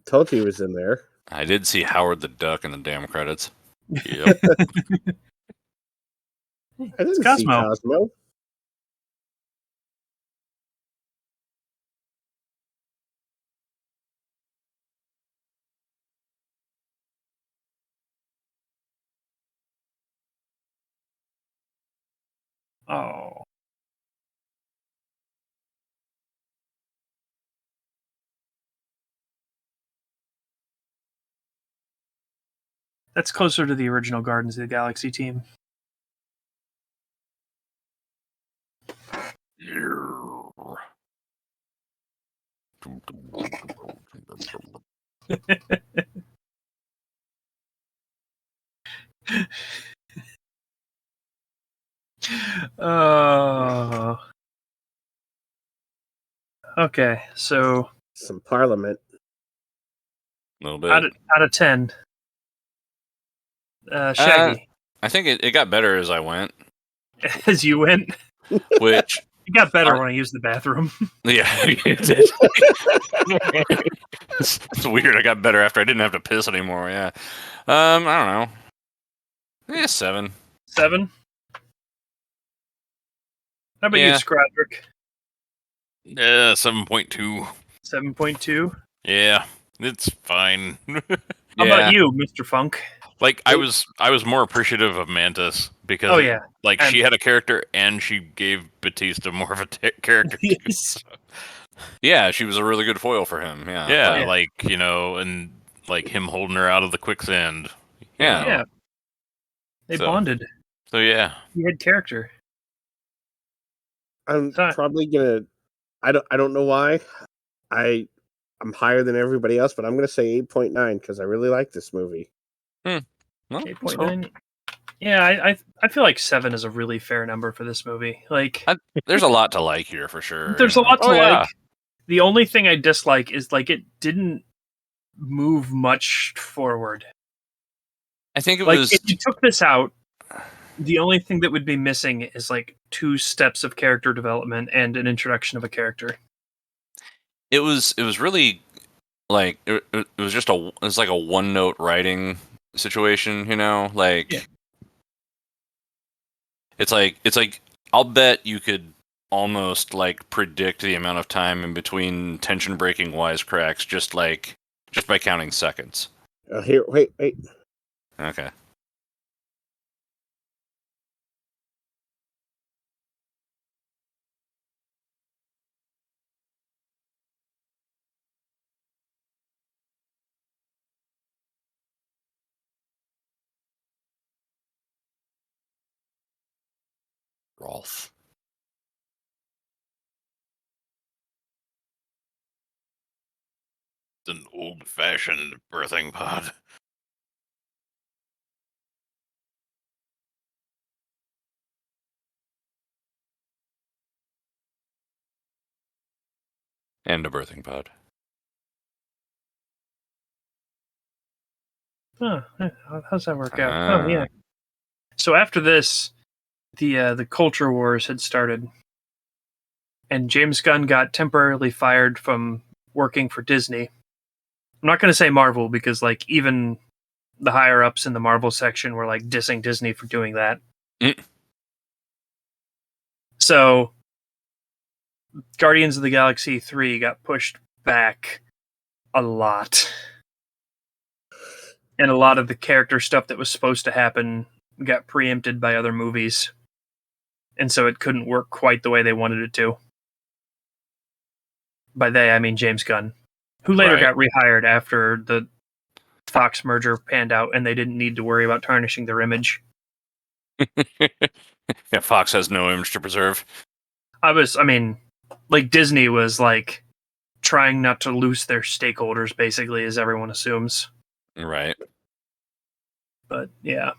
Told you he was in there. I did see Howard the Duck in the damn credits. Yep. I didn't see Cosmo. Cosmo. Oh. That's closer to the original Guardians of the Galaxy team. Oh. Okay, so Some Parliament. A little bit. out of 10, Shaggy, I think it got better as I went, as you went, which it got better when I used the bathroom. yeah, it did. It's weird. I got better after I didn't have to piss anymore. Yeah. I don't know. Yeah, 7. 7. How about you, Yeah. Scrodrick? 7.2. 7.2. Yeah, it's fine. How about you, Mr. Funk? Like I was more appreciative of Mantis because Oh yeah, like and- she had a character and she gave Batista more of a character. Too. Yes. Yeah, she was a really good foil for him. Yeah. Yeah, like you know, and like him holding her out of the quicksand. you Yeah. know. Yeah. They So- bonded. So yeah, He had character. I'm Sorry. probably gonna. I don't know why. I'm higher than everybody else, but I'm gonna say 8.9 because I really like this movie. Well, that's 8.9. Yeah, I feel like 7 is a really fair number for this movie. Like, There's a lot to like here for sure. there's you a know? lot to Oh, yeah. like. The only thing I dislike is like it didn't move much forward. I think it Like, was. if you took this out, the only thing that would be missing is like 2 steps of character development and an introduction of a character. It was really like it was just it's like a one note writing situation, you know, like Yeah. it's like I'll bet you could almost like predict the amount of time in between tension breaking wisecracks just by counting seconds. Here, wait. Okay. Rolf. it's an old-fashioned birthing pod. And a birthing pod. Huh, how's that work out? Oh yeah. So after this, the culture wars had started, and James Gunn got temporarily fired from working for Disney. I'm not going to say Marvel because like even the higher ups in the Marvel section were like dissing Disney for doing that. Mm. So Guardians of the Galaxy 3 got pushed back a lot. And a lot of the character stuff that was supposed to happen got preempted by other movies. And so it couldn't work quite the way they wanted it to. By they, I mean James Gunn, who later Right. got rehired after the Fox merger panned out and they didn't need to worry about tarnishing their image. Yeah, Fox has no image to preserve. Like Disney was like trying not to lose their stakeholders, basically, as everyone assumes. Right. But yeah.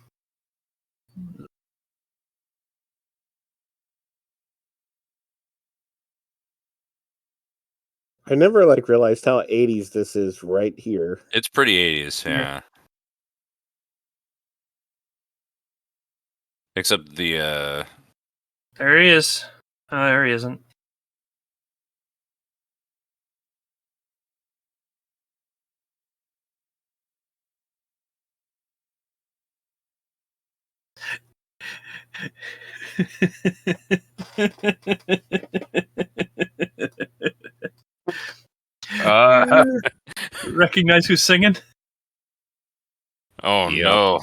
I never realized how 80s this is right here. It's pretty 80s, yeah. Except the There he is. There he isn't. Recognize who's singing? Oh Yep. no!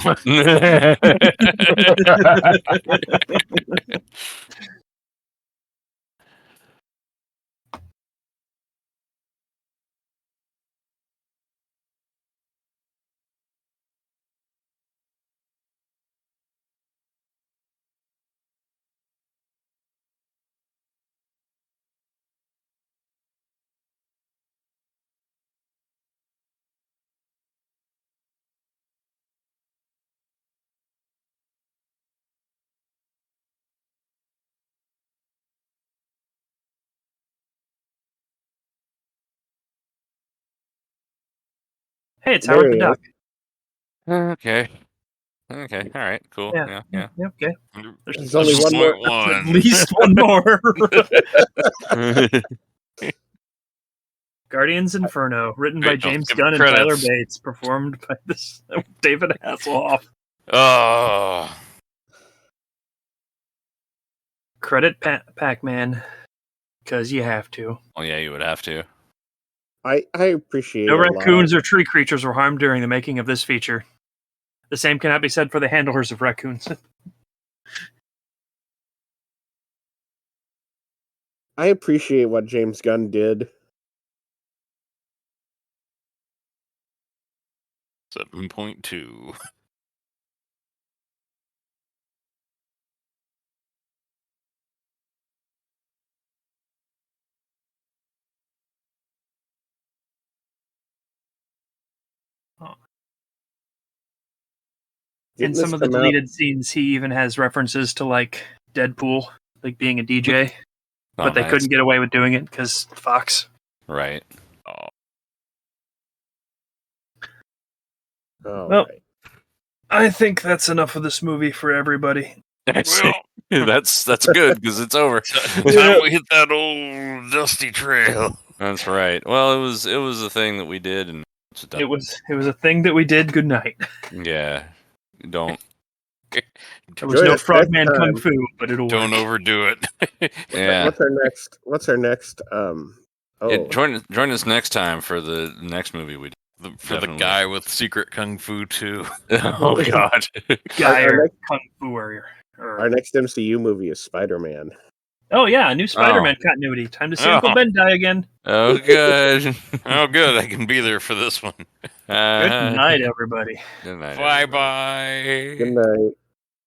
Hey, it's Howard There the he Duck. Okay. Okay. All right. Cool. Yeah. Yeah. Okay. There's only one more. At least one more. Guardians Inferno, written by Wait, don't James skip Gunn and Tyler credits. Bates, performed by David Hasselhoff. Oh, Credit Pac-Man, because you have to. Well, yeah, you would have to. I appreciate No a lot. raccoons or tree creatures were harmed during the making of this feature. The same cannot be said for the handlers of raccoons. I appreciate what James Gunn did. 7.2. In Didn't some this of the come out- deleted scenes, he even has references to like Deadpool, like being a DJ, Oh, but they nice. couldn't get away with doing it because Fox. Right. Oh, All Well, right. I think that's enough of this movie for everybody. well, that's good because it's over. time we hit that old dusty trail. That's right. Well, it was a thing that we did, and it's done. It was a thing that we did. Good night. Yeah. Don't. There was Join no us frogman next kung time. fu, but it'll Don't work. overdo it. Yeah. What's our next? Yeah, join us next time for the next movie we do. For the Definitely. guy with secret kung fu too. Oh God. Guy our or next- kung fu warrior. Our next MCU movie is Spider-Man. Oh yeah, a new Spider-Man continuity. Time to see Oh. Uncle Ben die again. Oh good. Oh, good. I can be there for this one. Good night, everybody. Good night. Bye everybody. bye. Good night.